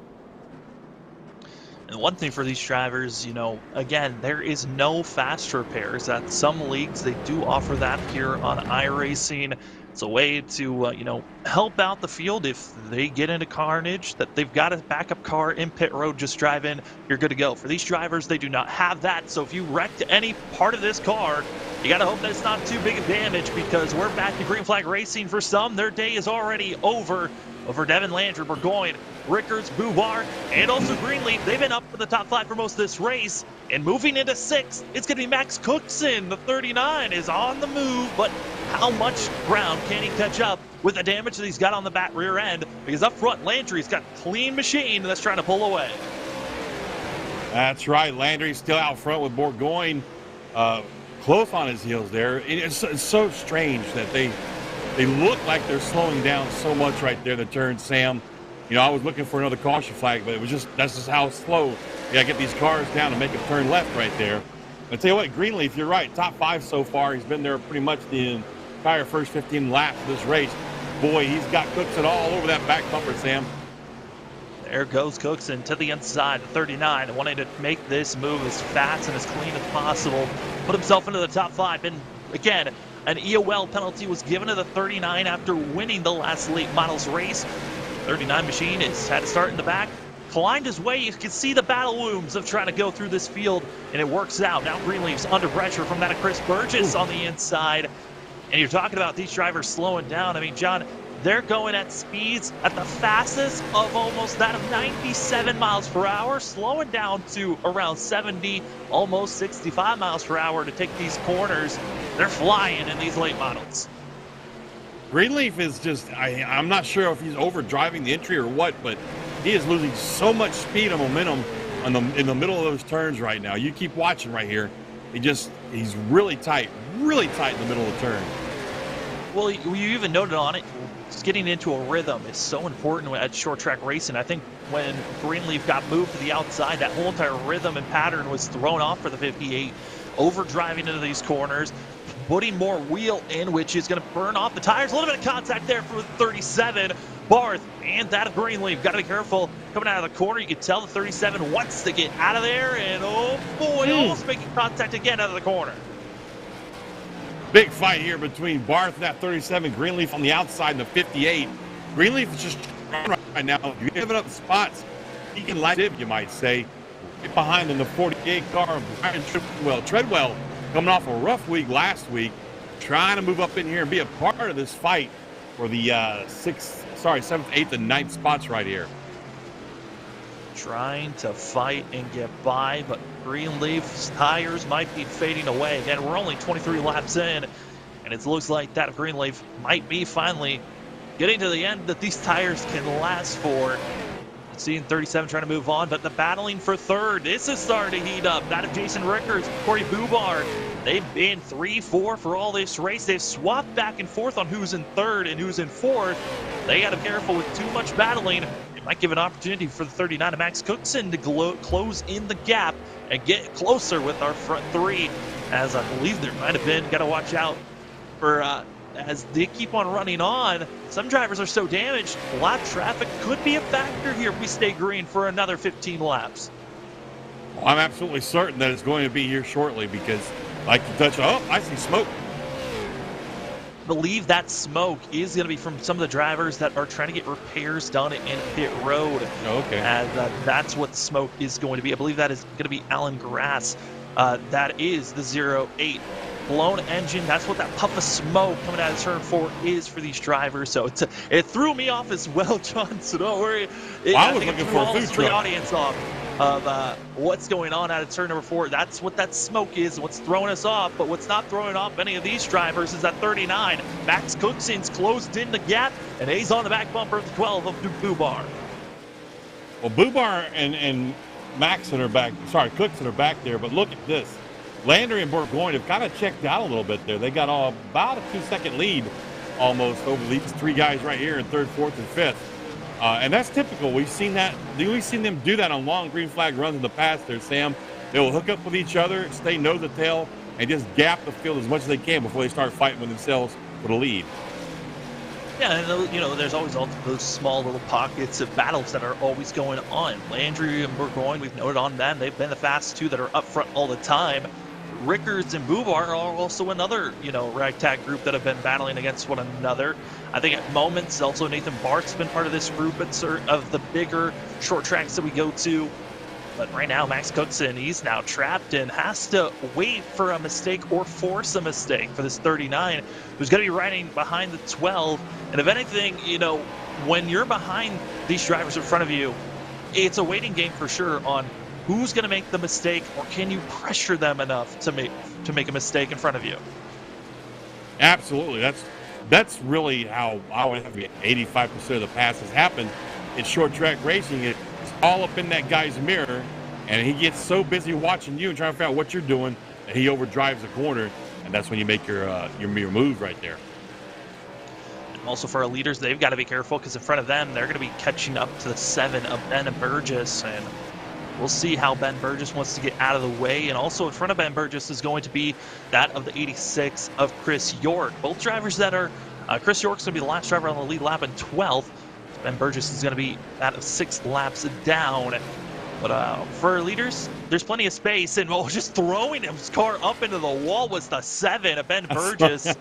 And one thing for these drivers, again, there is no fast repairs. At some leagues, they do offer that here on iRacing. It's a way to, help out the field if they get into carnage, that they've got a backup car in pit road, just drive in, you're good to go. For these drivers, they do not have that. So if you wrecked any part of this car, you got to hope that it's not too big a damage, because we're back to green flag racing for some. Their day is already over. Over Devin Landry, Burgoyne, Rickards, Bouvard, and also Greenleaf. They've been up for the top 5 for most of this race. And moving into 6th, it's going to be Max Cookson. The 39 is on the move, but how much ground can he catch up with the damage that he's got on the back rear end? Because up front, Landry's got a clean machine that's trying to pull away. That's right. Landry's still out front with Burgoyne close on his heels there. It's so strange that they look like they're slowing down so much right there, the turn, Sam. I was looking for another caution flag, but that's just how slow. You got to get these cars down and make them turn left right there. I tell you what, Greenleaf, you're right. Top 5 so far. He's been there pretty much the entire first 15 laps of this race. Boy, he's got Cookson all over that back bumper, Sam. There goes Cookson to the inside, the 39, wanting to make this move as fast and as clean as possible. Put himself into the top 5. And again, an EOL penalty was given to the 39 after winning the last late models race. 39 machine has had to start in the back, climbed his way. You can see the battle wounds of trying to go through this field, and it works out. Now Greenleaf's under pressure from that of Chris Burgess on the inside. And you're talking about these drivers slowing down. I mean, John, they're going at speeds at the fastest of almost that of 97 miles per hour, slowing down to around 70, almost 65 miles per hour to take these corners. They're flying in these late models. Greenleaf is just, I'm not sure if he's overdriving the entry or what, but he is losing so much speed and momentum in the middle of those turns right now. You keep watching right here. He's really tight in the middle of the turn. Well, you even noted on it, just getting into a rhythm is so important at short track racing. I think when Greenleaf got moved to the outside, that whole entire rhythm and pattern was thrown off for the 58, overdriving into these corners, putting more wheel in, which is going to burn off the tires. A little bit of contact there for 37. Barth and that of Greenleaf. Got to be careful coming out of the corner. You can tell the 37 wants to get out of there, and oh boy, almost making contact again out of the corner. Big fight here between Barth and that 37, Greenleaf on the outside and the 58. Greenleaf is just right now. You're giving up spots. He can light it, you might say. Right behind in the 48 car of Brian Treadwell, coming off a rough week last week, trying to move up in here and be a part of this fight for the 7th, 8th, and 9th spots right here. Trying to fight and get by, but Greenleaf's tires might be fading away. Again, we're only 23 laps in, and it looks like that of Greenleaf might be finally getting to the end that these tires can last for. Seeing 37 trying to move on, but the battling for third, this is starting to heat up. That of Jason Rickards, Corey Bubar, they've been 3-4 for all this race. They've swapped back and forth on who's in third and who's in fourth. They got to be careful with too much battling. It might give an opportunity for the 39 of Max Cookson to close in the gap and get closer with our front three, as I believe there might have been. Got to watch out for as they keep on running on. Some drivers are so damaged, lap traffic could be a factor here if we stay green for another 15 laps. Well, I'm absolutely certain that it's going to be here shortly because, like you touched, oh, I see smoke. I believe that smoke is going to be from some of the drivers that are trying to get repairs done in pit road. Oh, okay. And that's what smoke is going to be. I believe that is going to be Alan Grass. That is the 08 blown engine. That's what that puff of smoke coming out of turn 4 is for these drivers. So it threw me off as well, John. So don't worry. I was looking for a food truck. The audience off of what's going on out of turn number 4. That's what that smoke is. What's throwing us off. But what's not throwing off any of these drivers is that 39. Max Cookson's closed in the gap, and he's on the back bumper of the 12 of Bubar. Well, Bubar and Maxon are back. Sorry, Cookson are back there. But look at this. Landry and Burgoyne have kind of checked out a little bit there. They got about a 2-second lead almost over these three guys right here in 3rd, 4th, and 5th. And that's typical. We've seen that. We've seen them do that on long green flag runs in the past there, Sam. They'll hook up with each other, stay nose to tail, and just gap the field as much as they can before they start fighting with themselves for the lead. Yeah, and there's always all those small little pockets of battles that are always going on. Landry and Burgoyne, we've noted on them. They've been the fast two that are up front all the time. Rickards and Bubar are also another, ragtag group that have been battling against one another. I think at moments, also Nathan Barth's been part of this group of the bigger short tracks that we go to. But right now, Max Cookson, he's now trapped and has to wait for a mistake or force a mistake for this 39, who's going to be riding behind the 12. And if anything, when you're behind these drivers in front of you, it's a waiting game for sure on who's going to make the mistake, or can you pressure them enough to make a mistake in front of you? Absolutely. That's really how I would have 85% of the passes happen in short track racing. It's all up in that guy's mirror, and he gets so busy watching you and trying to figure out what you're doing that he overdrives the corner, and that's when you make your move right there. And also for our leaders, they've got to be careful because in front of them, they're going to be catching up to the 7 of Ben Burgess, and we'll see how Ben Burgess wants to get out of the way. And also in front of Ben Burgess is going to be that of the 86 of Chris York. Both drivers that are, Chris York's going to be the last driver on the lead lap in 12th. Ben Burgess is going to be that of 6 laps down. But for our leaders, there's plenty of space. And just throwing his car up into the wall was the 7 of Ben Burgess.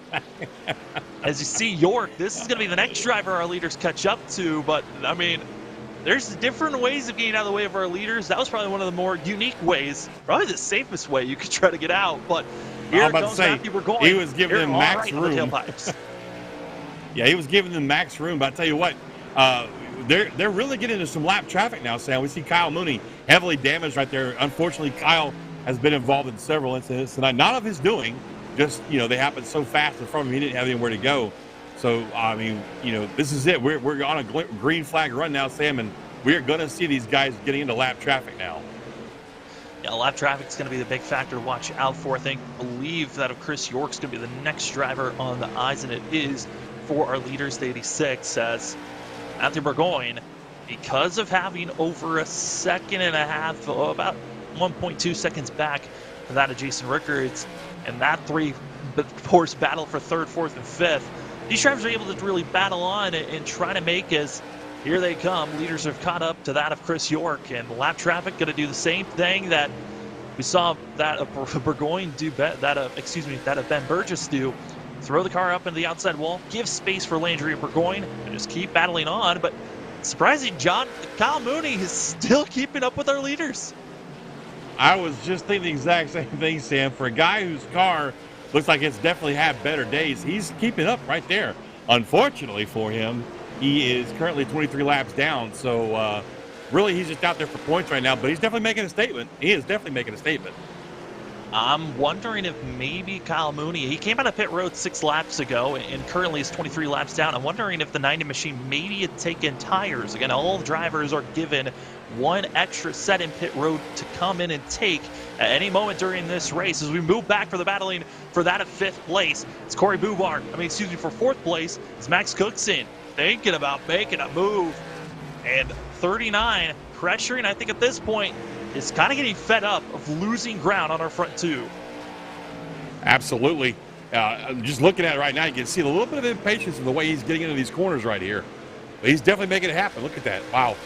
As you see York, this is going to be the next driver our leaders catch up to. But, I mean, there's different ways of getting out of the way of our leaders. That was probably one of the more unique ways, probably the safest way you could try to get out. But here comes Matthew Burgoyne. He was giving them max room. Yeah, he was giving them max room. But I tell you what, they're really getting into some lap traffic now, Sam. We see Kyle Mooney heavily damaged right there. Unfortunately, Kyle has been involved in several incidents tonight. Not of his doing, just, they happened so fast in front of him, he didn't have anywhere to go. So, I mean, this is it. We're on a green flag run now, Sam, and we're going to see these guys getting into lap traffic now. Yeah, lap traffic is going to be the big factor to watch out for. I believe that of Chris York's going to be the next driver on the eyes, and it is for our leaders, the 86, as Matthew Burgoyne, because of having over a second and a half, about 1.2 seconds back for that of Jason Rickards, and that three-horse battle for third, fourth, and fifth, these drivers are able to really battle on and try to make as here they come. Leaders have caught up to that of Chris York, and lap traffic going to do the same thing that we saw that of Burgoyne do, that of Ben Burgess do. Throw the car up into the outside wall, give space for Landry and Burgoyne, and just keep battling on. But surprising, Kyle Mooney is still keeping up with our leaders. I was just thinking the exact same thing, Sam. For a guy whose car looks like it's definitely had better days, he's keeping up right there. Unfortunately for him, he is currently 23 laps down. So really, he's just out there for points right now. But he's definitely making a statement. He is definitely making a statement. I'm wondering if maybe Kyle Mooney, he came out of pit road 6 laps ago and currently is 23 laps down. I'm wondering if the 90 machine maybe had taken tires. Again, all drivers are given one extra set in pit road to come in and take at any moment during this race. As we move back for the battling for that of 5th place, it's Corey Bubar. For 4th place, it's Max Cookson thinking about making a move. And 39 pressuring, I think at this point, is kind of getting fed up of losing ground on our front two. Absolutely. Just looking at it right now, you can see a little bit of impatience in the way he's getting into these corners right here. But he's definitely making it happen. Look at that. Wow.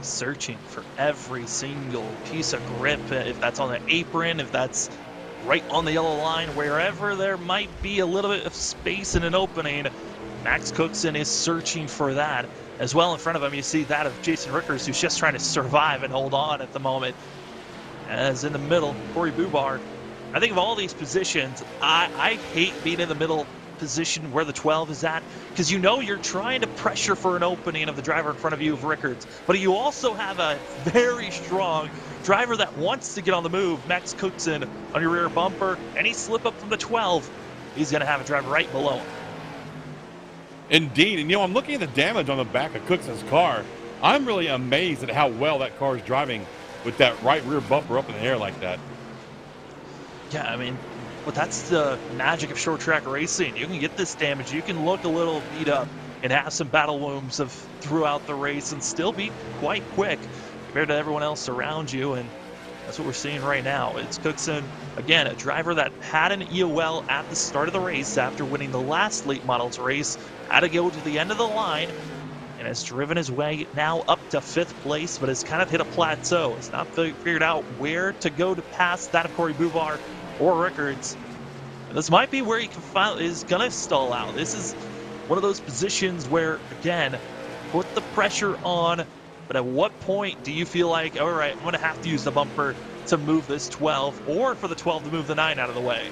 Searching for every single piece of grip, if that's on the apron, if that's right on the yellow line, wherever there might be a little bit of space in an opening, Max Cookson is searching for that. As well in front of him, you see that of Jason Rickards, who's just trying to survive and hold on at the moment. As in the middle, Corey Bubar. I think of all these positions, I hate being in the middle position where the 12 is at, because you know you're trying to pressure for an opening of the driver in front of you of Rickards, but you also have a very strong driver that wants to get on the move, Max Cookson, on your rear bumper. Any slip up from the 12, he's going to have a driver right below him. Indeed. And, I'm looking at the damage on the back of Cookson's car. I'm really amazed at how well that car is driving with that right rear bumper up in the air like that. Yeah, but that's the magic of short track racing. You can get this damage. You can look a little beat up and have some battle wounds throughout the race and still be quite quick compared to everyone else around you. And that's what we're seeing right now. It's Cookson, again, a driver that had an EOL at the start of the race after winning the last late models race, had to go to the end of the line, and has driven his way now up to 5th place, but has kind of hit a plateau. Has not figured out where to go to pass that of Corey Bubar or Rickards. And this might be where he is going to stall out. This is one of those positions where, again, put the pressure on, but at what point do you feel like, all right, I'm going to have to use the bumper to move this 12, or for the 12 to move the 9 out of the way?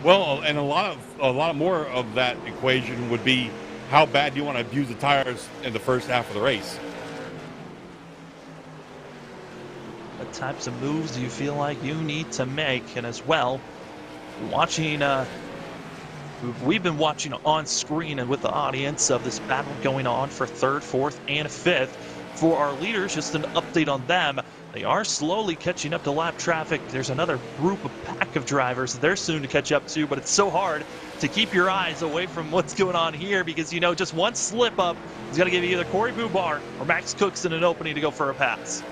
Well, and a lot more of that equation would be how bad do you want to abuse the tires in the first half of the race. What types of moves do you feel like you need to make? And as well, watching, we've been watching on screen and with the audience of this battle going on for 3rd, 4th, and 5th. For our leaders, just an update on them. They are slowly catching up to lap traffic. There's another pack of drivers that they're soon to catch up to, but it's so hard to keep your eyes away from what's going on here because, just one slip up is going to give you either Corey Bubar or Max Cookson an opening to go for a pass.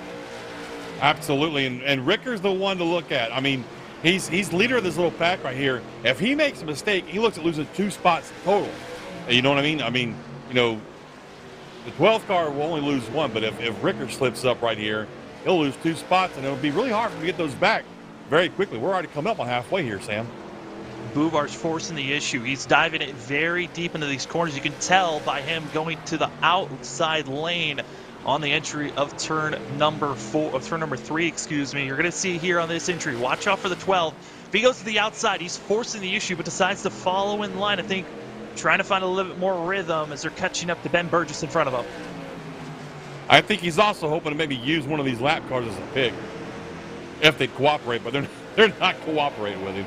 Absolutely, and Ricker's the one to look at. He's leader of this little pack right here. If he makes a mistake, he looks at losing 2 spots total. You know what I mean? The 12th car will only lose 1, but if Ricker slips up right here, he'll lose 2 spots, and it'll be really hard for him to get those back very quickly. We're already coming up on halfway here, Sam. Bubar's forcing the issue. He's diving it very deep into these corners. You can tell by him going to the outside lane on the entry of turn number 3, You're going to see here on this entry. Watch out for the 12. If he goes to the outside, he's forcing the issue, but decides to follow in line. I think trying to find a little bit more rhythm as they're catching up to Ben Burgess in front of him. I think he's also hoping to maybe use one of these lap cars as a pick if they cooperate, but they're not cooperating with him.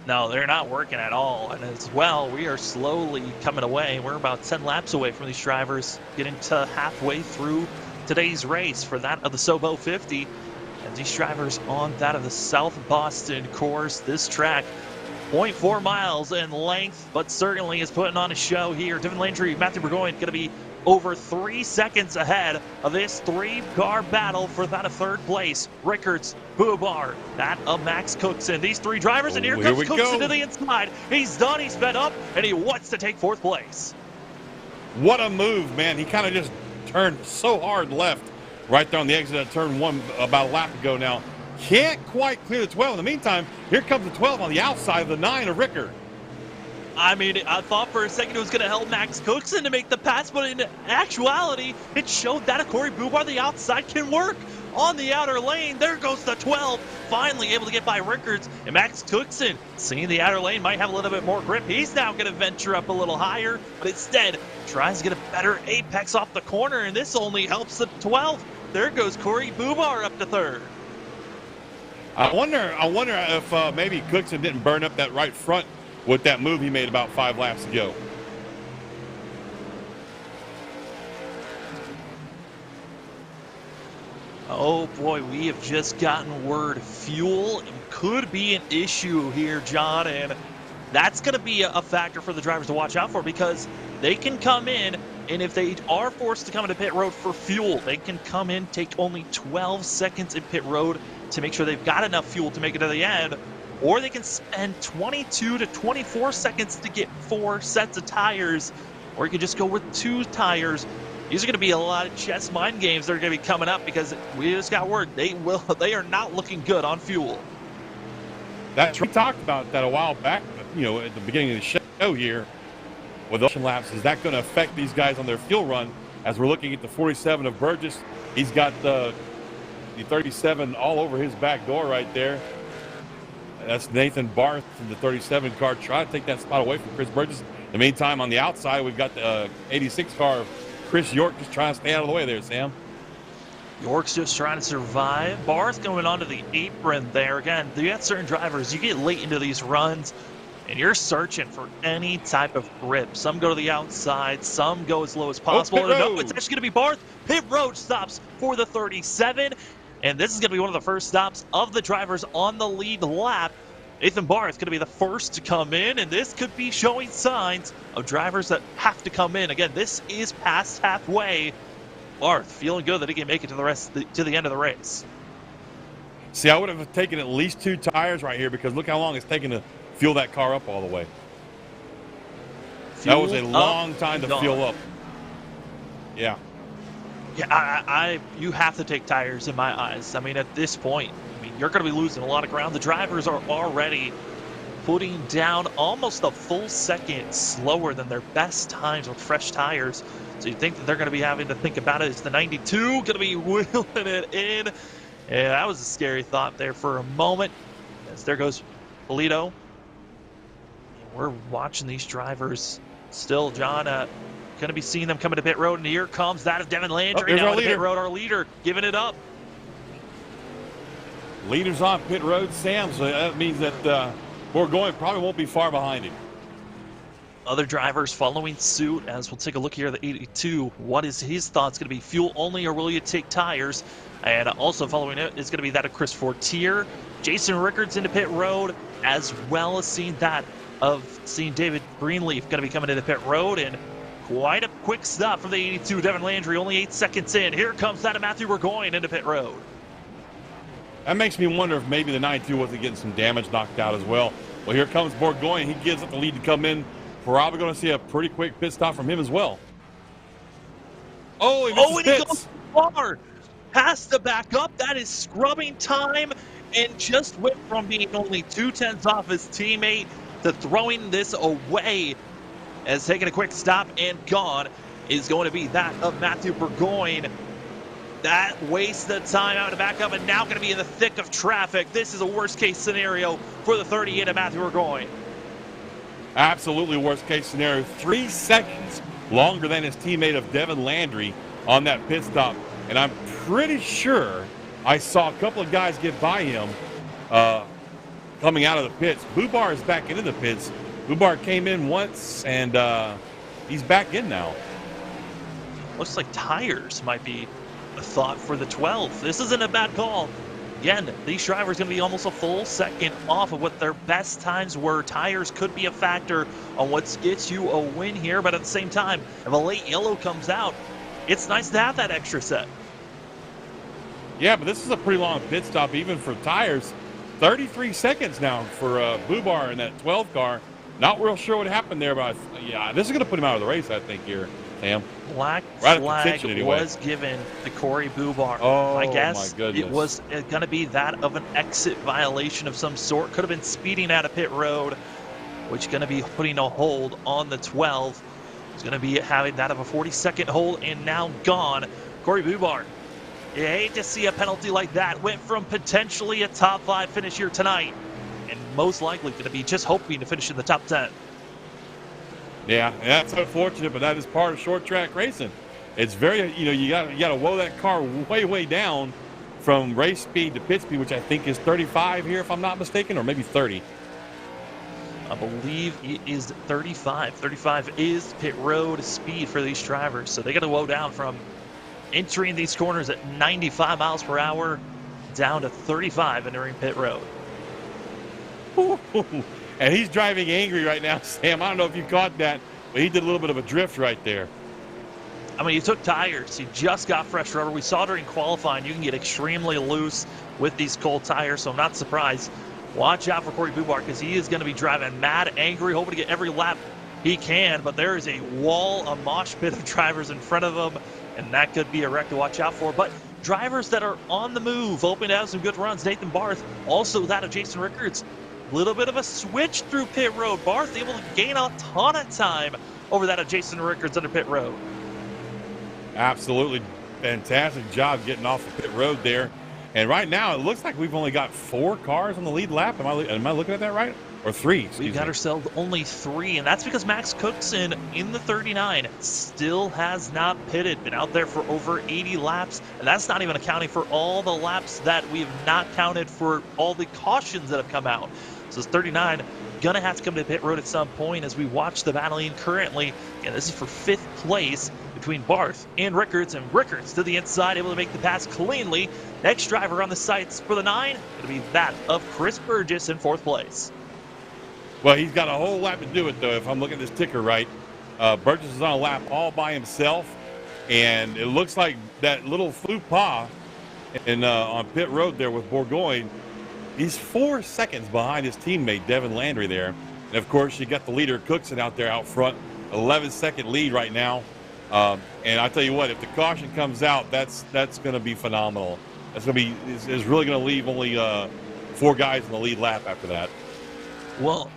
No, they're not working at all. And as well, we are slowly coming away. We're about 10 laps away from these drivers getting to halfway through today's race for that of the Sobo 50. And these drivers on that of the South Boston course, this track 0.4 miles in length, but certainly is putting on a show here. Devin Landry, Matthew Burgoyne going to be over 3 seconds ahead of this 3-car battle for that of third place. Rickards, Bubar, that of Max Cookson. These 3 drivers, and here Here comes we Cookson go. to the inside. He's done, he's fed up, and he wants to take 4th place. What a move, man. He kind of just turned so hard left right there on the exit of turn 1 about a lap ago now. Can't quite clear the 12. In the meantime, here comes the 12 on the outside of the 9 of Rickard. I mean, I thought for a second it was going to help Max Cookson to make the pass, but in actuality, it showed that a Corey Bubar the outside can work. On the outer lane, there goes the 12, finally able to get by Rickards, and Max Cookson, seeing the outer lane, might have a little bit more grip. He's now going to venture up a little higher, but instead tries to get a better apex off the corner, and this only helps the 12. There goes Corey Bubar up to 3rd. I wonder if maybe Cookson didn't burn up that right front with that move he made about 5 laps ago. Oh boy, we have just gotten word fuel could be an issue here, John, and that's going to be a factor for the drivers to watch out for, because they can come in, and if they are forced to come into pit road for fuel, they can come in, take only 12 seconds in pit road to make sure they've got enough fuel to make it to the end, or they can spend 22 to 24 seconds to get 4 sets of tires, or you can just go with 2 tires. These are going to be a lot of chess mind games that are going to be coming up, because we just got word they are not looking good on fuel. We talked about that a while back, you know, at the beginning of the show here with ocean laps. Is that going to affect these guys on their fuel run? As we're looking at the 47 of Burgess, he's got the 37 all over his back door right there. That's Nathan Barth from the 37 car trying to take that spot away from Chris Burgess. In the meantime, on the outside, we've got the 86 car of Chris York just trying to stay out of the way there, Sam. York's just trying to survive. Barth going onto the apron there. Again, you got certain drivers, you get late into these runs, and you're searching for any type of grip. Some go to the outside, some go as low as possible. No, it's actually going to be Barth. Pit road stops for the 37, and this is going to be one of the first stops of the drivers on the lead lap. Nathan Barth going to be the first to come in, and this could be showing signs of drivers that have to come in. Again, this is past halfway. Barth feeling good that he can make it to the end of the race. See, I would have taken at least 2 tires right here, because look how long it's taken to fuel that car up all the way. That was a long time to fuel up. Yeah. Yeah, you have to take tires in my eyes. I mean, at this point, you're going to be losing a lot of ground. The drivers are already putting down almost a full second slower than their best times with fresh tires. So you think that they're going to be having to think about it. Is the 92 going to be wheeling it in? Yeah, that was a scary thought there for a moment. As there goes Polito. We're watching these drivers still, John. Going to be seeing them coming to pit road, and here comes that of Devin Landry now to pit road. Our leader giving it up. Leader's on pit road, Sam, so that means that Burgoyne probably won't be far behind him. Other drivers following suit, as we'll take a look here at the 82. What is his thoughts going to be? Fuel only, or will you take tires? And also following it is going to be that of Chris Fortier. Jason Rickards into pit road, as well as seeing David Greenleaf going to be coming into pit road. And quite a quick stop from the 82. Devin Landry only 8 seconds in. Here comes that of Matthew Burgoyne into pit road. That makes me wonder if maybe the 92 wasn't getting some damage knocked out as well. Well, here comes Burgoyne. He gives up the lead to come in. Probably going to see a pretty quick pit stop from him as well. Oh, he goes far. Has to back up. That is scrubbing time, and just went from being only 2/10 off his teammate to throwing this away. As taking a quick stop and gone is going to be that of Matthew Burgoyne. That wastes the time out to back up, and now going to be in the thick of traffic. This is a worst-case scenario for the 38 of Matthew Burgoyne. Absolutely worst-case scenario. 3 seconds longer than his teammate of Devin Landry on that pit stop. And I'm pretty sure I saw a couple of guys get by him coming out of the pits. Bubar is back into the pits. Bubar came in once, and he's back in now. Looks like tires might be a thought for the 12. This isn't a bad call. Again, these drivers going to be almost a full second off of what their best times were. Tires could be a factor on what gets you a win here, but at the same time, if a late yellow comes out, it's nice to have that extra set. Yeah, but this is a pretty long pit stop even for tires. 33 seconds now for Bubar in that 12 car. Not real sure what happened there, but yeah, this is going to put him out of the race, I think, here, Sam. Black Right flag anyway. was given to Corey Bubar. Oh, I guess my goodness. it was going to be that of an exit violation of some sort. Could have been speeding out of pit road, which is going to be putting a hold on the 12. It's going to be having that of a 40-second hold and now gone. Corey Bubar, you hate to see a penalty like that. Went from potentially a top 5 finish here tonight and most likely going to be just hoping to finish in the top 10. Yeah, that's unfortunate, but that is part of short track racing. It's very, you got to woe that car way down from race speed to pit speed, which I think is 35 here, if I'm not mistaken, or maybe 30. I believe it is 35. 35 is pit road speed for these drivers, so they got to woe down from entering these corners at 95 miles per hour down to 35 entering pit road. And he's driving angry right now, Sam. I don't know if you caught that, but he did a little bit of a drift right there. I mean, he took tires. He just got fresh rubber. We saw during qualifying you can get extremely loose with these cold tires, so I'm not surprised. Watch out for Corey Bubar because he is going to be driving mad, angry, hoping to get every lap he can, but there is a wall, a mosh pit of drivers in front of him, and that could be a wreck to watch out for. But drivers that are on the move, hoping to have some good runs. Nathan Barth, also that of Jason Rickards. Little bit of a switch through pit road. Barth able to gain a ton of time over that of Jason Rickards under pit road. Absolutely fantastic job getting off the pit road there. And right now, it looks like we've only got 4 cars on the lead lap. Am I looking at that right? Or 3, We've got ourselves only 3, and that's because Max Cookson in the 39 still has not pitted. Been out there for over 80 laps, and that's not even accounting for all the laps that we have not counted for all the cautions that have come out. So it's 39 gonna have to come to pit road at some point as we watch the battling currently. And this is for 5th place between Barth and Rickards to the inside, able to make the pass cleanly. Next driver on the sights for the 9 gonna be that of Chris Burgess in 4th place. Well, he's got a whole lap to do it, though, if I'm looking at this ticker right. Burgess is on a lap all by himself, and it looks like that little faux pas on pit road there with Bourgogne, he's 4 seconds behind his teammate, Devin Landry, there. And, of course, you got the leader, Cookson, out there out front, 11-second lead right now. And I tell you what, if the caution comes out, that's going to be phenomenal. It's really going to leave only 4 guys in the lead lap after that. Well,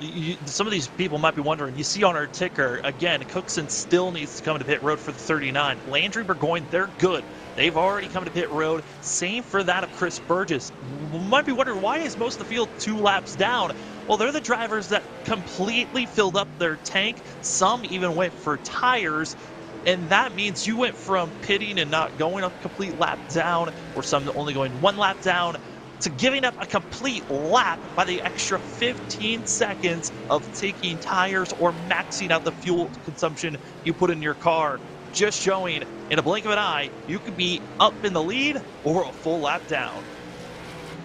some of these people might be wondering, you see on our ticker, again, Cookson still needs to come to pit road for the 39. Landry, Burgoyne, they're good. They've already come to pit road. Same for that of Chris Burgess. You might be wondering, why is most of the field 2 laps down? Well, they're the drivers that completely filled up their tank. Some even went for tires. And that means you went from pitting and not going a complete lap down, or some only going 1 lap down, to giving up a complete lap by the extra 15 seconds of taking tires or maxing out the fuel consumption you put in your car. Just showing, in a blink of an eye, you could be up in the lead or a full lap down.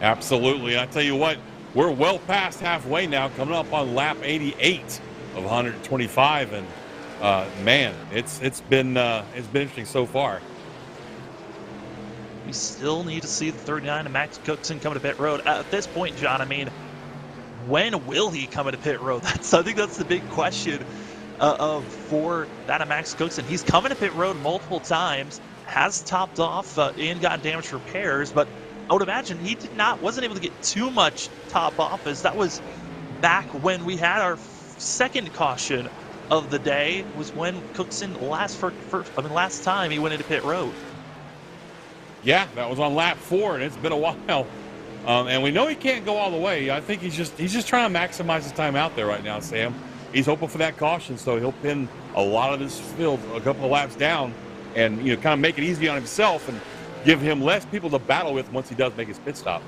Absolutely. I tell you what, we're well past halfway now, coming up on lap 88 of 125, and man, it's been interesting so far. We still need to see the 39 and Max Cookson come to pit road. At this point, John, I mean, when will he come into pit road? I think that's the big question for that of Max Cookson. He's coming to pit road multiple times, has topped off and got damage repairs, but I would imagine he wasn't able to get too much top off, as that was back when we had our second caution of the day, was when Cookson last time he went into pit road. Yeah, that was on lap 4, and it's been a while. And we know he can't go all the way. I think he's just trying to maximize his time out there right now, Sam. He's hoping for that caution, so he'll pin a lot of his field a couple of laps down, and kind of make it easy on himself and give him less people to battle with once he does make his pit stop.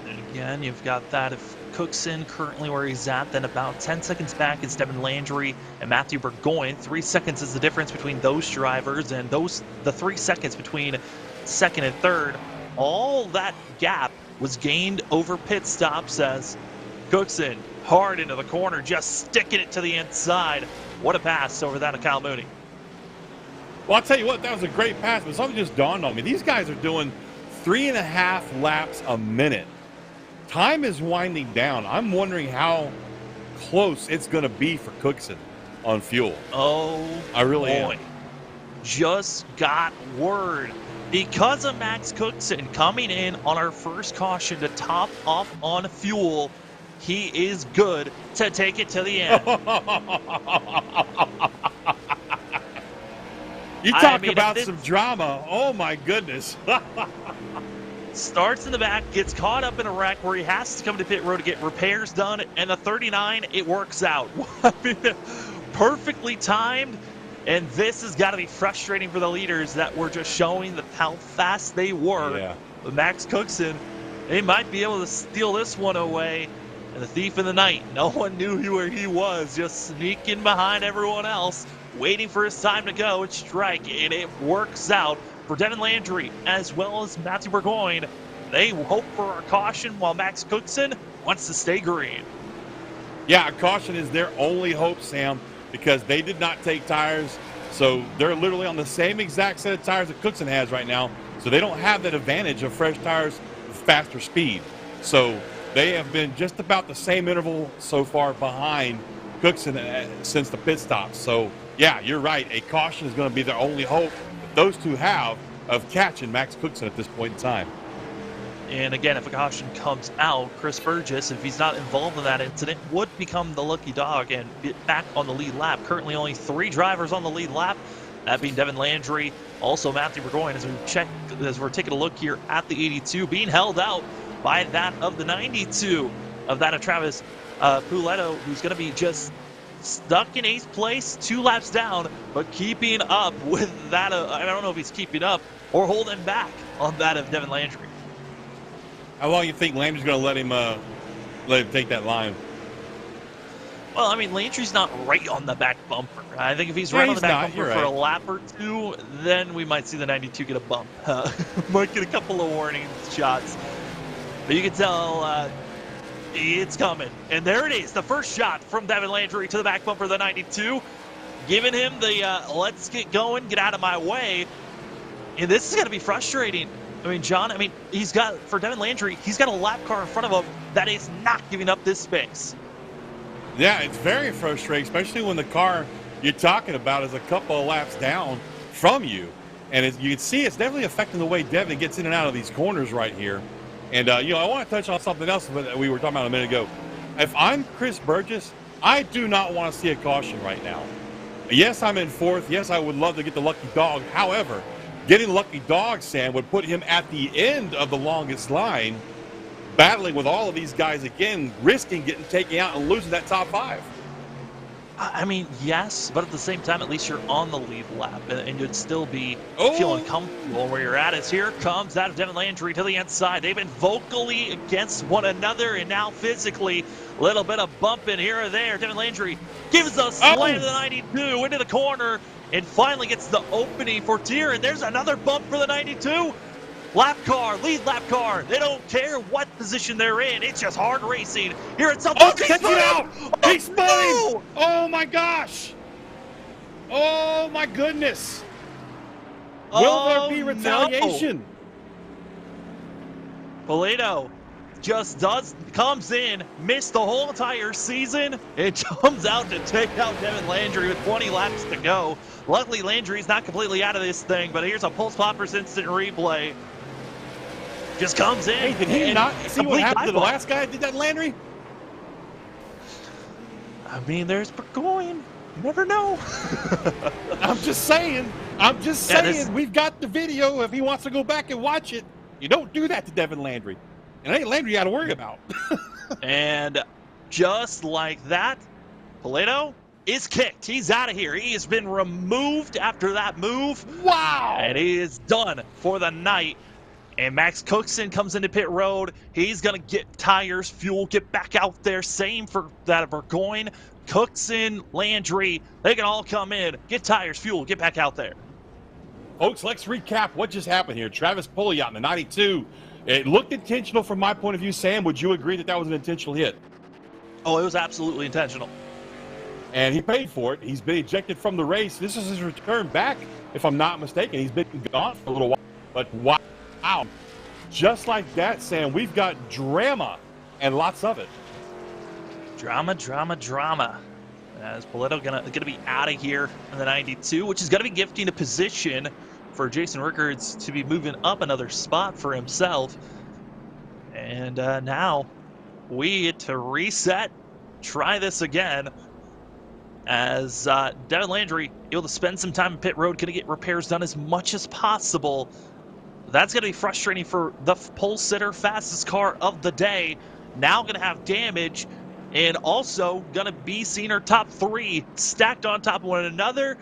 And again, you've got that of Cookson currently where he's at, then about 10 seconds back is Devin Landry and Matthew Burgoyne. 3 seconds is the difference between those drivers, and the 3 seconds between second and third all that gap was gained over pit stops as Cookson hard into the corner, just sticking it to the inside. What a pass over that of Kyle Mooney. Well, I'll tell you what, that was a great pass, but something just dawned on me. These guys are doing 3.5 laps a minute. Time is winding down. I'm wondering how close it's going to be for Cookson on fuel. Oh, I really boy. am. Just got word. Because of Max Cookson coming in on our first caution to top off on fuel, he is good to take it to the end. You talk about some drama. Oh, my goodness. Starts in the back, gets caught up in a wreck where he has to come to pit road to get repairs done, and the 39, it works out. I mean, perfectly timed, and this has got to be frustrating for the leaders that were just showing how fast they were. Yeah. With Max Cookson, they might be able to steal this one away. And the thief in the night, no one knew where he was, just sneaking behind everyone else, waiting for his time to go and strike, and it works out for Devin Landry as well as Matthew Burgoyne. They hope for a caution while Max Cookson wants to stay green. Yeah, a caution is their only hope, Sam, because they did not take tires. So they're literally on the same exact set of tires that Cookson has right now. So they don't have that advantage of fresh tires with faster speed. So they have been just about the same interval so far behind Cookson since the pit stops. So, yeah, you're right. A caution is going to be their only hope that those two have of catching Max Cookson at this point in time. And again, if a caution comes out, Chris Burgess, if he's not involved in that incident, would become the lucky dog and get back on the lead lap. Currently only 3 drivers on the lead lap, that being Devin Landry, also Matthew Burgoyne, as we're taking a look here at the 82, being held out by that of the 92 of that of Travis Puletto, who's going to be just stuck in 8th place, 2 laps down, but keeping up with that. I don't know if he's keeping up or holding back on that of Devin Landry. How long do you think Landry's going to let him take that line? Well, I mean, Landry's not right on the back bumper. I think if he's right on the back bumper for a lap or 2, then we might see the 92 get a bump. Might get a couple of warning shots. But you can tell it's coming. And there it is, the first shot from Devin Landry to the back bumper of the 92, giving him the let's get going, get out of my way. And this is going to be frustrating. I mean, John, for Devin Landry, he's got a lap car in front of him that is not giving up this space. Yeah, it's very frustrating, especially when the car you're talking about is a couple of laps down from you. And as you can see, it's definitely affecting the way Devin gets in and out of these corners right here. And, I want to touch on something else that we were talking about a minute ago. If I'm Chris Burgess, I do not want to see a caution right now. Yes, I'm in 4th. Yes, I would love to get the lucky dog. However, getting lucky dog, Sam, would put him at the end of the longest line, battling with all of these guys again, risking getting taken out and losing that top 5. I mean, yes, but at the same time, at least you're on the lead lap, and you'd still be feeling comfortable where you're at. As here comes that of Devin Landry to the inside. They've been vocally against one another, and now physically, a little bit of bumping here or there. Devin Landry gives a slam to the 92 into the corner, and finally gets the opening for Tier, and there's another bump for the 92. Lap car, lead lap car. They don't care what position they're in. It's just hard racing. Here at South. Oh, check it out! He spun him! Oh my gosh! Oh my goodness! Will there be retaliation? Polito just comes in, missed the whole entire season, and comes out to take out Devin Landry with 20 laps to go. Luckily, Landry's not completely out of this thing, but here's a Pulse Poppers instant replay. Just comes in. Hey, did he not see what happened to the last guy that did that, Landry? I mean, there's Burgoyne. You never know. I'm just saying. We've got the video. If he wants to go back and watch it, you don't do that to Devin Landry. And ain't Landry you got to worry about. And just like that, Polito is kicked. He's out of here. He has been removed after that move. Wow. And he is done for the night. And Max Cookson comes into pit road. He's going to get tires, fuel, get back out there. Same for that of Burgoyne. Cookson, Landry, they can all come in, get tires, fuel, get back out there. Folks, let's recap what just happened here. Travis Pouliot in the 92. It looked intentional from my point of view. Sam, would you agree that that was an intentional hit? Oh, it was absolutely intentional. And he paid for it. He's been ejected from the race. This is his return back, if I'm not mistaken. He's been gone for a little while. But wow. Just like that, Sam, we've got drama and lots of it. Drama. As Paletto gonna be out of here in the 92, which is gonna be gifting a position for Jason Rickards to be moving up another spot for himself. And now we get to reset, try this again, as Devin Landry able to spend some time in pit road, gonna get repairs done as much as possible. That's gonna be frustrating for the pole sitter, fastest car of the day. Now gonna have damage, and also gonna be seeing our top three stacked on top of one another.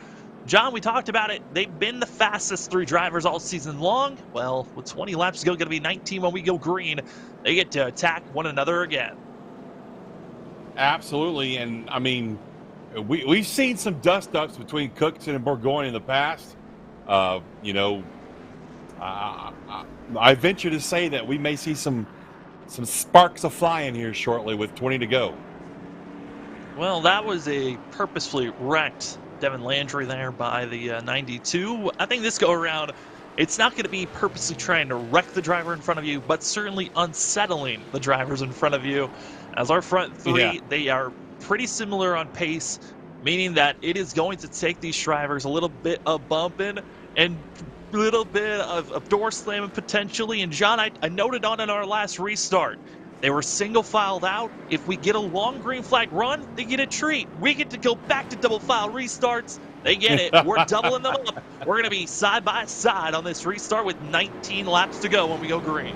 John, we talked about it. They've been the fastest three drivers all season long. Well, with 20 laps to go, gonna be 19 when we go green. They get to attack one another again. Absolutely, and I mean, we've seen some dust-ups between Cookson and Burgoyne in the past. I venture to say that we may see some sparks of flying here shortly with 20 to go. Well, that was a purposefully wrecked Devin Landry there by the 92. I think this go around, it's not going to be purposely trying to wreck the driver in front of you, but certainly unsettling the drivers in front of you. As our front three, They are pretty similar on pace, meaning that it is going to take these drivers a little bit of bumping and a little bit of door slamming potentially. And John, I noted on in our last restart, they were single filed out. If we get a long green flag run, they get a treat. We get to go back to double file restarts. They get it. We're doubling them up. We're going to be side by side on this restart with 19 laps to go when we go green.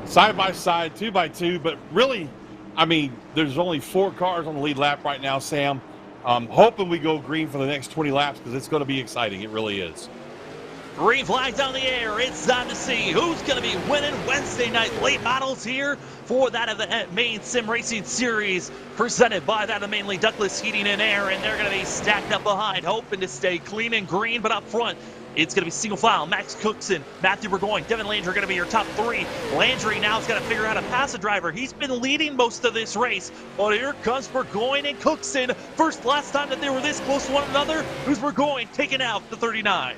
Side by side, 2 by 2, but really, I mean, there's only 4 cars on the lead lap right now, Sam. Hoping we go green for the next 20 laps because it's going to be exciting. It really is. Green flags on the air. It's time to see who's going to be winning Wednesday night late models here for that of the Maine Sim Racing Series, presented by that of mainly Douglas Heating and Air, and they're going to be stacked up behind, hoping to stay clean and green, but up front, it's going to be single file. Max Cookson, Matthew Burgoyne, Devin Landry are going to be your top three. Landry now has got to figure out how to pass a driver. He's been leading most of this race, but here comes Burgoyne and Cookson. Last time that they were this close to one another, who's Burgoyne taking out the 39.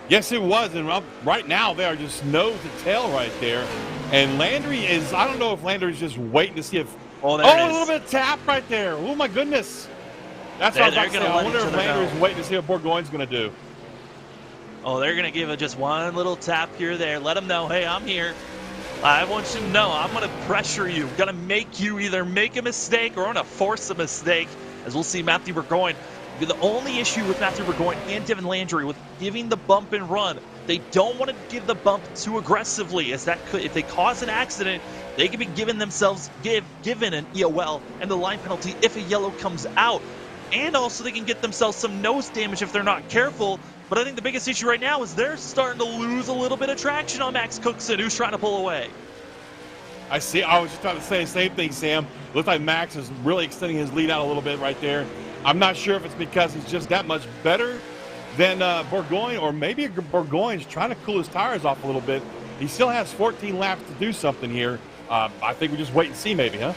Yes, it was, and right now they are just nose to tail right there. And Landry is, I don't know if Landry's just waiting to see if, a little bit of tap right there. Oh my goodness. That's what I was about to say. I wonder if Landry's waiting to see what Burgoyne's going to do. Oh, they're going to give it just one little tap here or there. Let them know, hey, I'm here. I want you to know I'm going to pressure you. Going to make you either make a mistake or I'm going to force a mistake, as we'll see Matthew Burgoyne. The only issue with Matthew Burgoyne and Devin Landry with giving the bump and run, they don't want to give the bump too aggressively, as that could, if they cause an accident, they could be giving themselves given an EOL and the line penalty if a yellow comes out. And also they can get themselves some nose damage if they're not careful. But I think the biggest issue right now is they're starting to lose a little bit of traction on Max Cookson, who's trying to pull away. I see. I was just trying to say the same thing, Sam. Looks like Max is really extending his lead out a little bit right there. I'm not sure if it's because he's just that much better than Burgoyne, or maybe Burgoyne's trying to cool his tires off a little bit. He still has 14 laps to do something here. I think we just wait and see maybe, huh?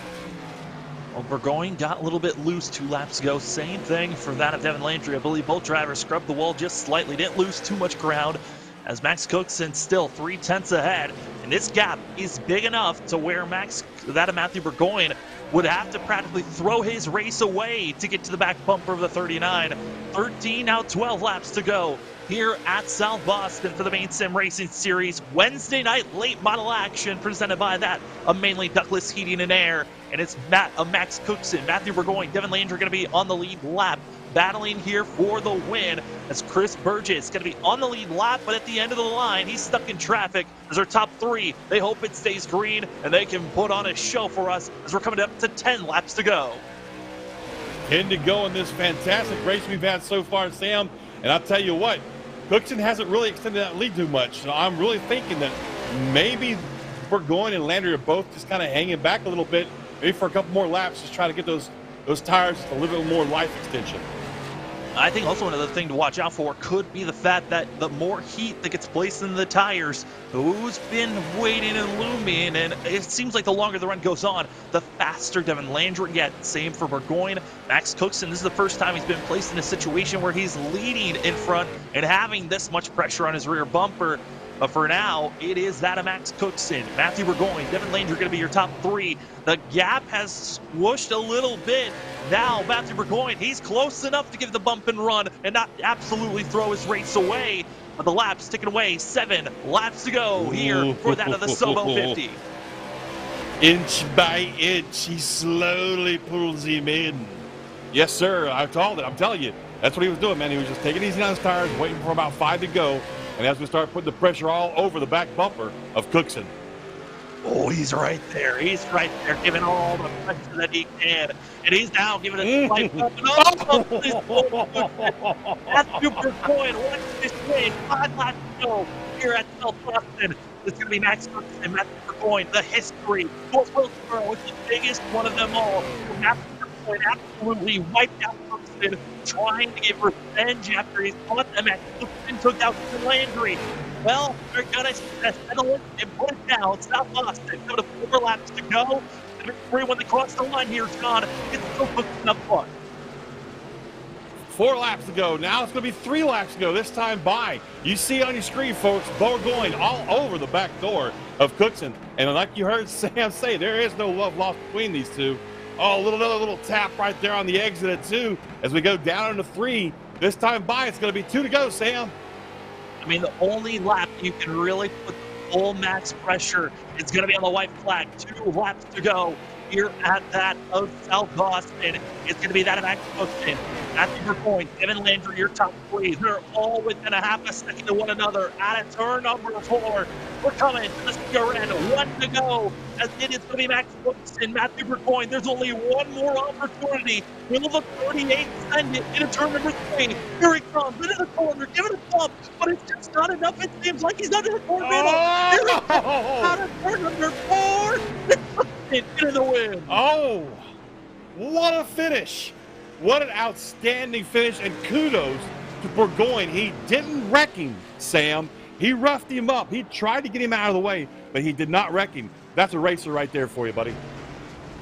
Well, Burgoyne got a little bit loose 2 laps ago. Same thing for that of Devin Landry. I believe both drivers scrubbed the wall just slightly. Didn't lose too much ground, as Max Cookson still 3/10 ahead. And this gap is big enough to where that of Matthew Burgoyne would have to practically throw his race away to get to the back bumper of the 39. 13, now 12 laps to go here at South Boston for the Maine Sim Racing Series. Wednesday night late model action presented by that of mainly Douglas Heating and Air. And it's Max Cookson, Matthew Burgoyne, Devin Landry going to be on the lead lap, battling here for the win, as Chris Burgess going to be on the lead lap, but at the end of the line, he's stuck in traffic. As our top 3, they hope it stays green, and they can put on a show for us as we're coming up to 10 laps to go. 10 to go in this fantastic race we've had so far, Sam. And I'll tell you what, Cookson hasn't really extended that lead too much. So I'm really thinking that maybe Burgoyne and Landry are both just kind of hanging back a little bit, maybe for a couple more laps, just try to get those tires just a little bit more life extension. I think also another thing to watch out for could be the fact that the more heat that gets placed in the tires, who's been waiting and looming, and it seems like the longer the run goes on, the faster Devin Landry gets. Same for Burgoyne. Max Cookson, this is the first time he's been placed in a situation where he's leading in front and having this much pressure on his rear bumper. But for now, it is that of Max Cookson. Matthew Burgoyne, Devin Landry going to be your top three. The gap has swooshed a little bit. Now, Matthew Burgoyne, he's close enough to give the bump and run and not absolutely throw his race away. But the laps ticking away. 7 laps to go here for that of the Sobo 50. Inch by inch, he slowly pulls him in. Yes, sir. I'm telling you, that's what he was doing, man. He was just taking it easy on his tires, waiting for about 5 to go. And as we start putting the pressure all over the back bumper of Cookson. Oh, he's right there. He's right there, giving all the pressure that he can. And he's now giving it a slight bump. And Matthew Burgoyne, watch this way. 5 laps to go here at South Boston. It's going to be Max Cookson and Matthew Burgoyne. The history. North Wilkesboro is the biggest one of them all. Matthew Burgoyne absolutely wiped out Cookson, trying to get revenge after he's caught them at Cookson took out Landry. Well, they're going to settle it and put it down. South Boston, coming to 4 laps to go. And when they cross the line here, John, it's still Cookson up front. 4 laps to go. Now it's going to be 3 laps to go. This time by. You see on your screen, folks, Burgoyne all over the back door of Cookson. And like you heard Sam say, there is no love lost between these two. Oh, another little tap right there on the exit at 2 as we go down into 3. This time by, it's going to be 2 to go, Sam. I mean, the only lap you can really put the full max pressure is going to be on the white flag. 2 laps to go here at that of South Boston. It's going to be that of Max Cookson. Matthew Burgoyne, Devin Landry, your top 3. They're all within a half a second to one another at turn number 4. We're coming to the spear end. 1 to go. As it is going to be Max Cookson, Matthew Burgoyne. There's only one more opportunity. Will the 38 send it into turn number 3? Here he comes into the corner. Give it a bump, but it's just not enough. It seems like he's under the corner middle. Here he comes out of turn number 4. It's Cookson into the win. Oh, what a finish. What an outstanding finish, and kudos to Burgoyne. He didn't wreck him, Sam. He roughed him up. He tried to get him out of the way, but he did not wreck him. That's a racer right there for you, buddy.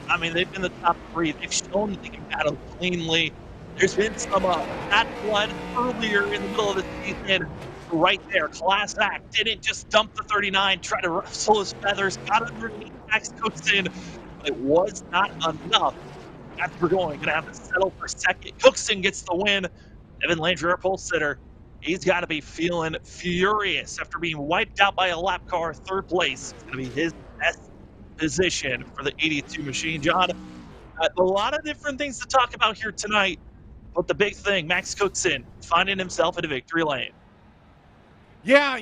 I mean, they've been the top 3. They've shown that they can battle cleanly. There's been some bad blood earlier in the middle of the season. Right there, class act. Didn't just dump the 39, try to rustle his feathers, got underneath Max Cookson, but it was not enough. Matthew Burgoyne going to have to settle for second. Cookson gets the win. Devin Landry, our pole sitter, he's got to be feeling furious after being wiped out by a lap car. 3rd place. It's going to be his best position for the 82 machine. John, a lot of different things to talk about here tonight, but the big thing, Max Cookson finding himself in a victory lane. Yeah,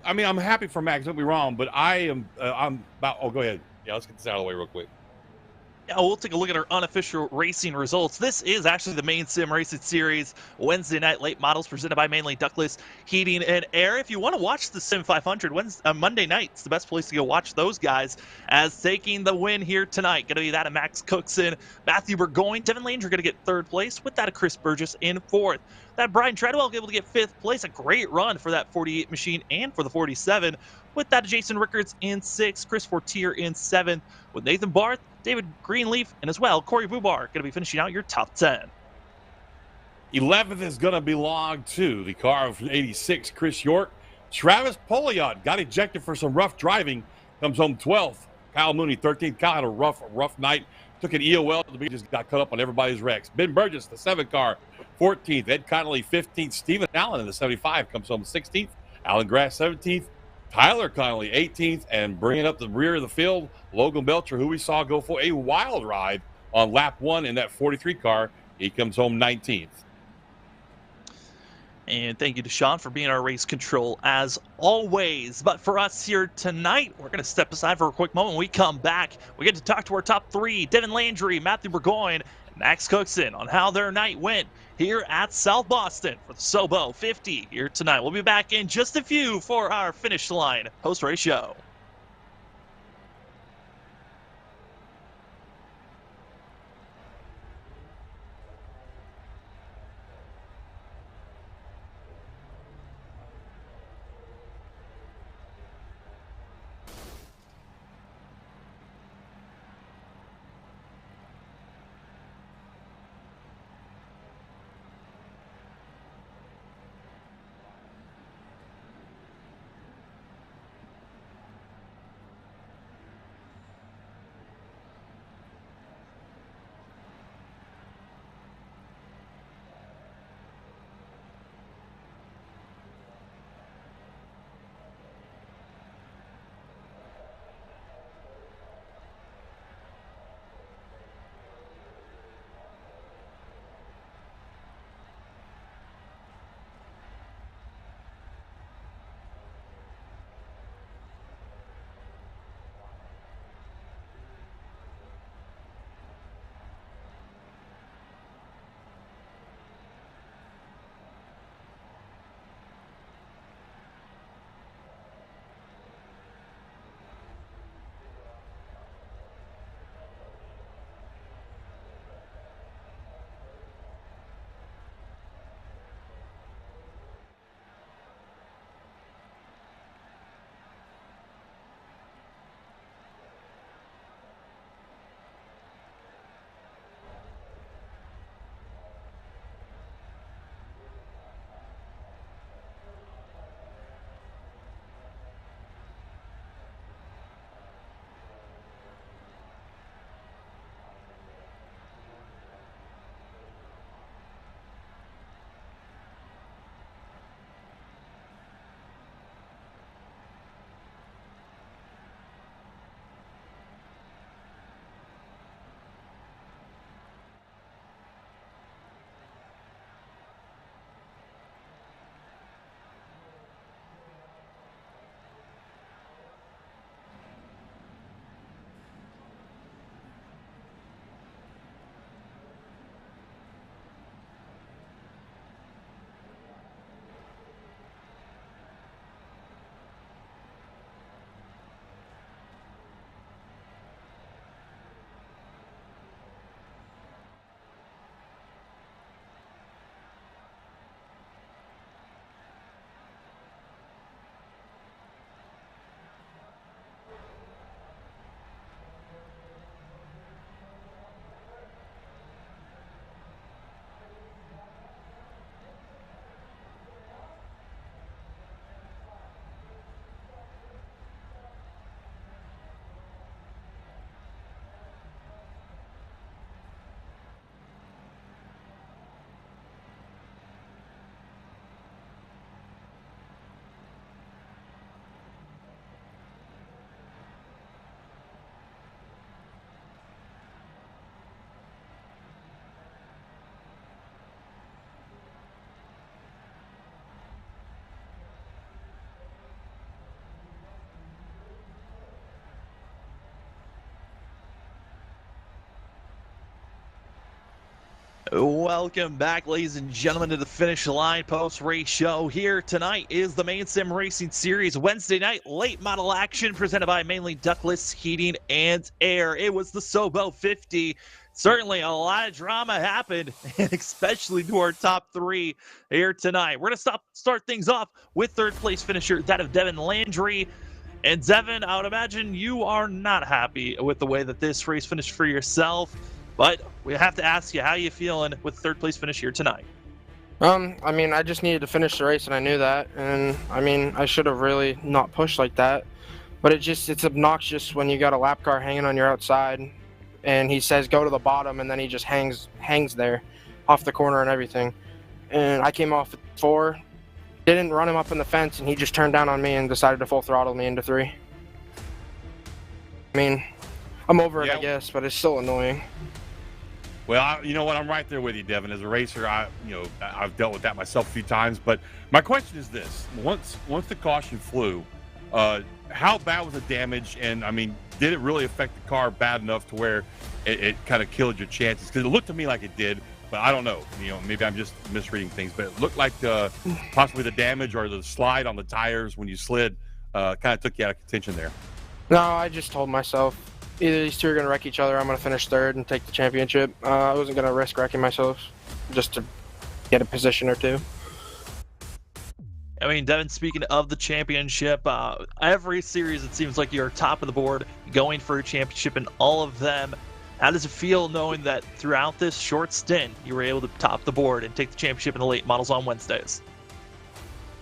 I mean, I'm happy for Max. Don't be wrong, but I'm about. Oh, go ahead. Yeah, let's get this out of the way real quick. Yeah, we'll take a look at our unofficial racing results. This is actually the Maine Sim Racing Series Wednesday night late models presented by Mainly Ductless Heating and Air. If you want to watch the Sim 500 Monday night, it's the best place to go watch those guys as taking the win here tonight. Going to be that of Max Cookson, Matthew Burgoyne, Devin Landry going to get 3rd place with that of Chris Burgess in 4th. That Brian Treadwell able to get 5th place, a great run for that 48 machine and for the 47. With that, Jason Rickards in 6th, Chris Fortier in 7th, with Nathan Barth, David Greenleaf, and as well, Corey Bubar going to be finishing out your top 10. 11th is going to belong to the car of 86, Chris York. Travis Poliot got ejected for some rough driving, comes home 12th. Kyle Mooney, 13th. Kyle had a rough night. Took an EOL to the beach, just got cut up on everybody's wrecks. Ben Burgess, the 7th car, 14th. Ed Connolly, 15th. Stephen Allen in the 75 comes home 16th. Alan Grass, 17th. Tyler Connolly, 18th, and bringing up the rear of the field, Logan Belcher, who we saw go for a wild ride on lap 1 in that 43 car. He comes home 19th. And thank you to Sean for being our race control as always. But for us here tonight, we're going to step aside for a quick moment. When we come back, we get to talk to our top 3, Devin Landry, Matthew Burgoyne, and Max Cookson, on how their night went here at South Boston for the Sobo 50 here tonight. We'll be back in just a few for our finish line post-race show. Welcome back, ladies and gentlemen, to the Finish Line post-race show. Here tonight is the Maine Sim Racing Series Wednesday night late model action presented by mainly Ductless Heating and Air. It was the Sobo 50. Certainly a lot of drama happened, especially to our top three here tonight. We're going to start things off with third place finisher, that of Devin Landry. And Devin, I would imagine you are not happy with the way that this race finished for yourself. But we have to ask you, how you feeling with third place finish here tonight? I mean, I just needed to finish the race, and I knew that. And I mean, I should have really not pushed like that. But it's obnoxious when you got a lap car hanging on your outside, and he says go to the bottom, and then he just hangs there, off the corner and everything. And I came off at 4, didn't run him up in the fence, and he just turned down on me and decided to full throttle me into 3. I mean, I'm over it, I guess, but it's still annoying. Well, you know what? I'm right there with you, Devin. As a racer, I've dealt with that myself a few times. But my question is this: once the caution flew, how bad was the damage? And I mean, did it really affect the car bad enough to where it kind of killed your chances? Because it looked to me like it did, but I don't know. You know, maybe I'm just misreading things. But it looked like possibly the damage or the slide on the tires when you slid kind of took you out of contention there. No, I just told myself, either these two are going to wreck each other, I'm going to finish third and take the championship. I wasn't going to risk wrecking myself just to get a position or two. I mean, Devin, speaking of the championship, every series it seems like you're top of the board, going for a championship in all of them. How does it feel knowing that throughout this short stint, you were able to top the board and take the championship in the late models on Wednesdays?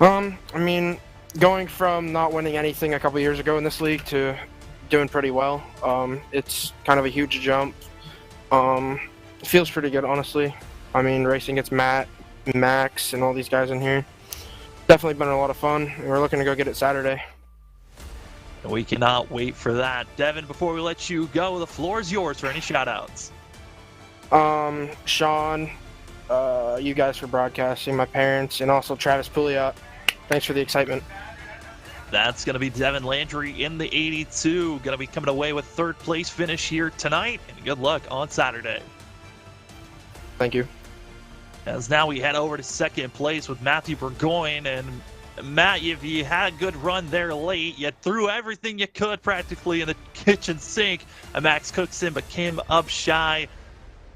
I mean, going from not winning anything a couple years ago in this league to doing pretty well, it's kind of a huge jump. It feels pretty good, honestly. I mean, racing against Matt, Max, and all these guys in here. Definitely been a lot of fun, and we're looking to go get it Saturday. And we cannot wait for that. Devin, before we let you go, the floor is yours for any shout-outs. Sean, you guys for broadcasting, my parents, and also Travis Pouliot. Thanks for the excitement. That's going to be Devin Landry in the 82. Going to be coming away with third place finish here tonight. And good luck on Saturday. Thank you. As now we head over to second place with Matthew Burgoyne. And Matt, you had a good run there late. You threw everything you could practically in the kitchen sink. Max Cookson, but came up shy.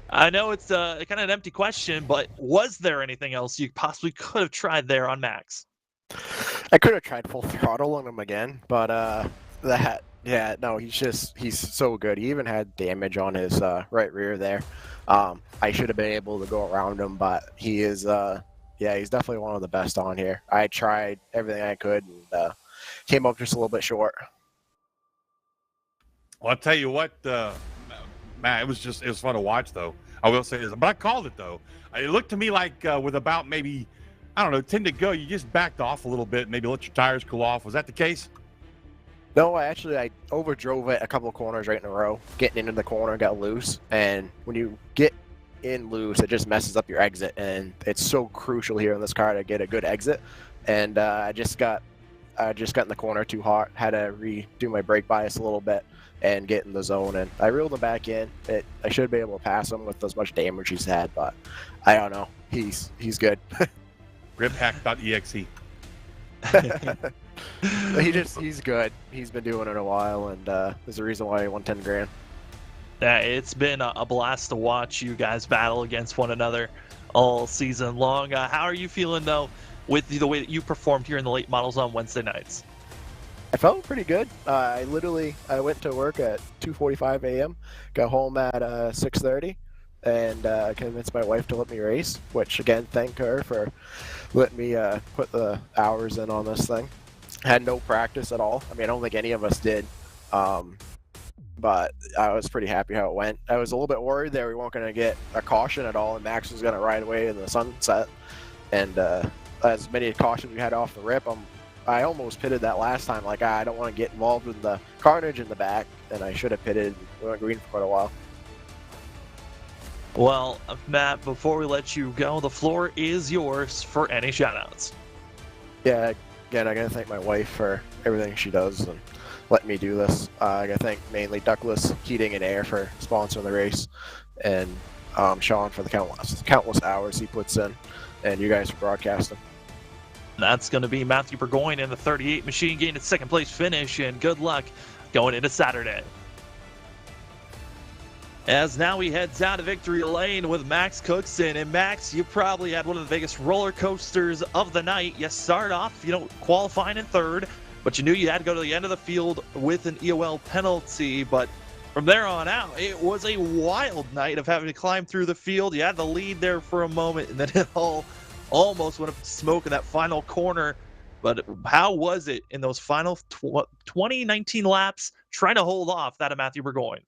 I know it's kind of an empty question, but was there anything else you possibly could have tried there on Max? I could have tried full throttle on him again, but he's so good. He even had damage on his right rear there. I should have been able to go around him, but he is, he's definitely one of the best on here. I tried everything I could and came up just a little bit short. Well, I'll tell you what, Matt, it was fun to watch, though. I will say this, but I called it, though. It looked to me like with about maybe, 10 to go, you just backed off a little bit, maybe let your tires cool off. Was that the case? No, I overdrove it a couple of corners right in a row. Getting into the corner, got loose, and when you get in loose, it just messes up your exit, and it's so crucial here in this car to get a good exit. And I just got in the corner too hard. Had to redo my brake bias a little bit and get in the zone, and I reeled him back in. I should be able to pass him with as much damage he's had, but I don't know. He's good. Riphack.exe. He's good. He's been doing it a while, and there's a reason why he won 10 grand. Yeah, it's been a blast to watch you guys battle against one another all season long. How are you feeling, though, with the way that you performed here in the late models on Wednesday nights? I felt pretty good. I went to work at 2:45 a.m., got home at 6:30, and convinced my wife to let me race, which, again, thank her for letting me put the hours in on this thing. Had no practice at all. I mean, I don't think any of us did. But I was pretty happy how it went. I was a little bit worried that we weren't going to get a caution at all, and Max was going to ride away in the sunset. And as many cautions we had off the rip, I almost pitted that last time. Like, I don't want to get involved in the carnage in the back, and I should have pitted. We went green for quite a while. Well, Matt, before we let you go, the floor is yours for any shout-outs. Yeah, again, I got to thank my wife for everything she does and letting me do this. I got to thank mainly Ductless Heating and Air for sponsoring the race. And Sean for the countless hours he puts in, and you guys for broadcasting. That's going to be Matthew Burgoyne in the 38 machine, getting its second place finish, and good luck going into Saturday. As now we head down to victory lane with Max Cookson. And Max, you probably had one of the biggest roller coasters of the night. You start off, qualifying in third, but you knew you had to go to the end of the field with an EOL penalty. But from there on out, it was a wild night of having to climb through the field. You had the lead there for a moment, and then it all almost went up to smoke in that final corner. But how was it in those final 2019 laps trying to hold off that of Matthew Burgoyne?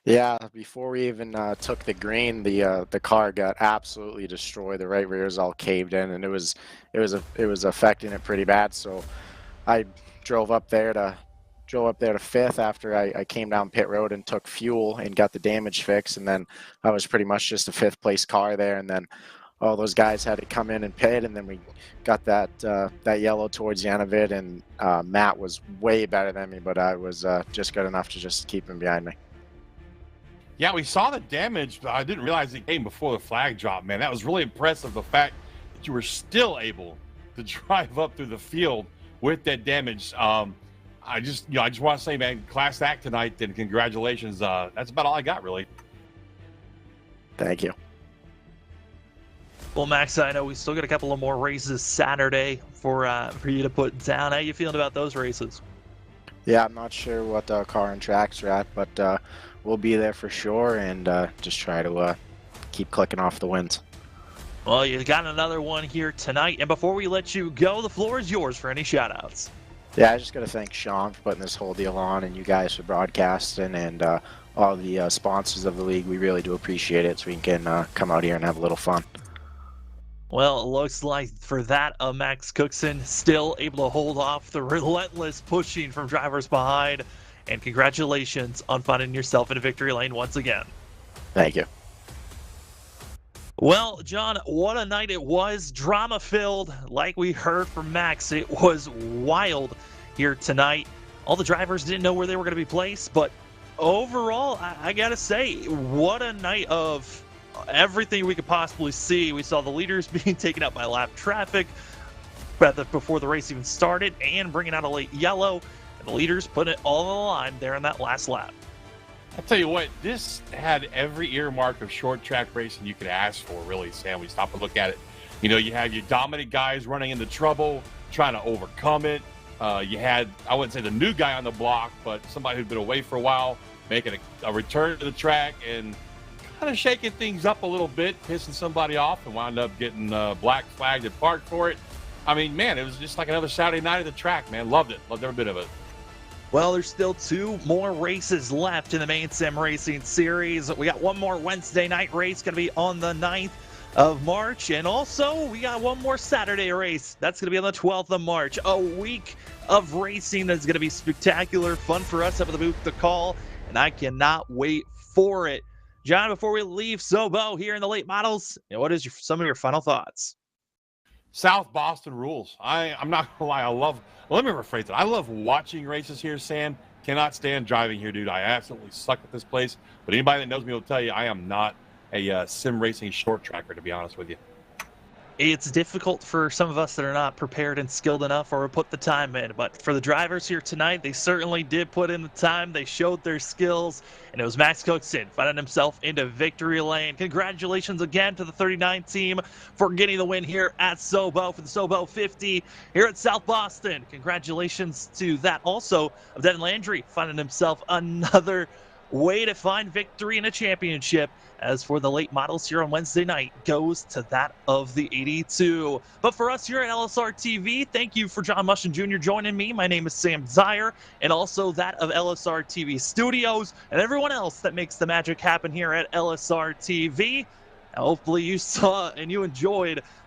Yeah, before we even took the green, the car got absolutely destroyed. The right rear is all caved in, and it was affecting it pretty bad. So I drove up there to fifth after I came down pit road and took fuel and got the damage fixed, and then I was pretty much just a fifth place car there. And then all those guys had to come in and pit, and then we got that yellow towards the end of it. And Matt was way better than me, but I was just good enough to just keep him behind me. Yeah, we saw the damage, but I didn't realize it came before the flag drop, man. That was really impressive, the fact that you were still able to drive up through the field with that damage. I just want to say, man, class act tonight, and congratulations. That's about all I got, really. Thank you. Well, Max, I know we still got a couple of more races Saturday for you to put down. How you feeling about those races? Yeah, I'm not sure what car and tracks are at, but we'll be there for sure, and just try to keep clicking off the wins. Well, you got another one here tonight, and before we let you go, the floor is yours for any shout-outs. Yeah, I just got to thank Sean for putting this whole deal on, and you guys for broadcasting, and all the sponsors of the league. We really do appreciate it, so we can come out here and have a little fun. Well, it looks like for that, Max Cookson still able to hold off the relentless pushing from drivers behind. And congratulations on finding yourself in a victory lane once again. Thank you. Well, John, what a night it was. Drama-filled, like we heard from Max. It was wild here tonight. All the drivers didn't know where they were going to be placed, but overall, I got to say, what a night of everything we could possibly see. We saw the leaders being taken out by lap traffic before the race even started, and bringing out a late yellow. And the leaders put it all on the line there in that last lap. I'll tell you what, this had every earmark of short track racing you could ask for, really, Sam. We stop and look at it. You have your dominant guys running into trouble, trying to overcome it. You had, I wouldn't say the new guy on the block, but somebody who'd been away for a while, making a return to the track and kind of shaking things up a little bit, pissing somebody off, and wound up getting black flagged and parked for it. I mean, man, it was just like another Saturday night at the track, man. Loved it. Loved every bit of it. Well, there's still 2 more races left in the Maine Sim Racing Series. We got one more Wednesday night race going to be on the 9th of March. And also, we got one more Saturday race. That's going to be on the 12th of March. A week of racing that's going to be spectacular. Fun for us up at the booth to call. And I cannot wait for it. John, before we leave Sobo here in the late models, what is some of your final thoughts? South Boston rules. I'm not gonna lie. Let me rephrase it. I love watching races here, Sam. Cannot stand driving here, dude. I absolutely suck at this place. But anybody that knows me will tell you I am not a sim racing short tracker, to be honest with you. It's difficult for some of us that are not prepared and skilled enough or put the time in. But for the drivers here tonight, they certainly did put in the time. They showed their skills. And it was Max Cookson finding himself into victory lane. Congratulations again to the 39 team for getting the win here at Sobo for the Sobo 50 here at South Boston. Congratulations to that also of Devin Landry finding himself another way to find victory in a championship. As for the late models here on Wednesday night, goes to that of the 82. But for us here at LSRTV, thank you for John Mushin Jr. joining me. My name is Sam Zire, and also that of LSRTV Studios, and everyone else that makes the magic happen here at LSRTV. Hopefully you saw and you enjoyed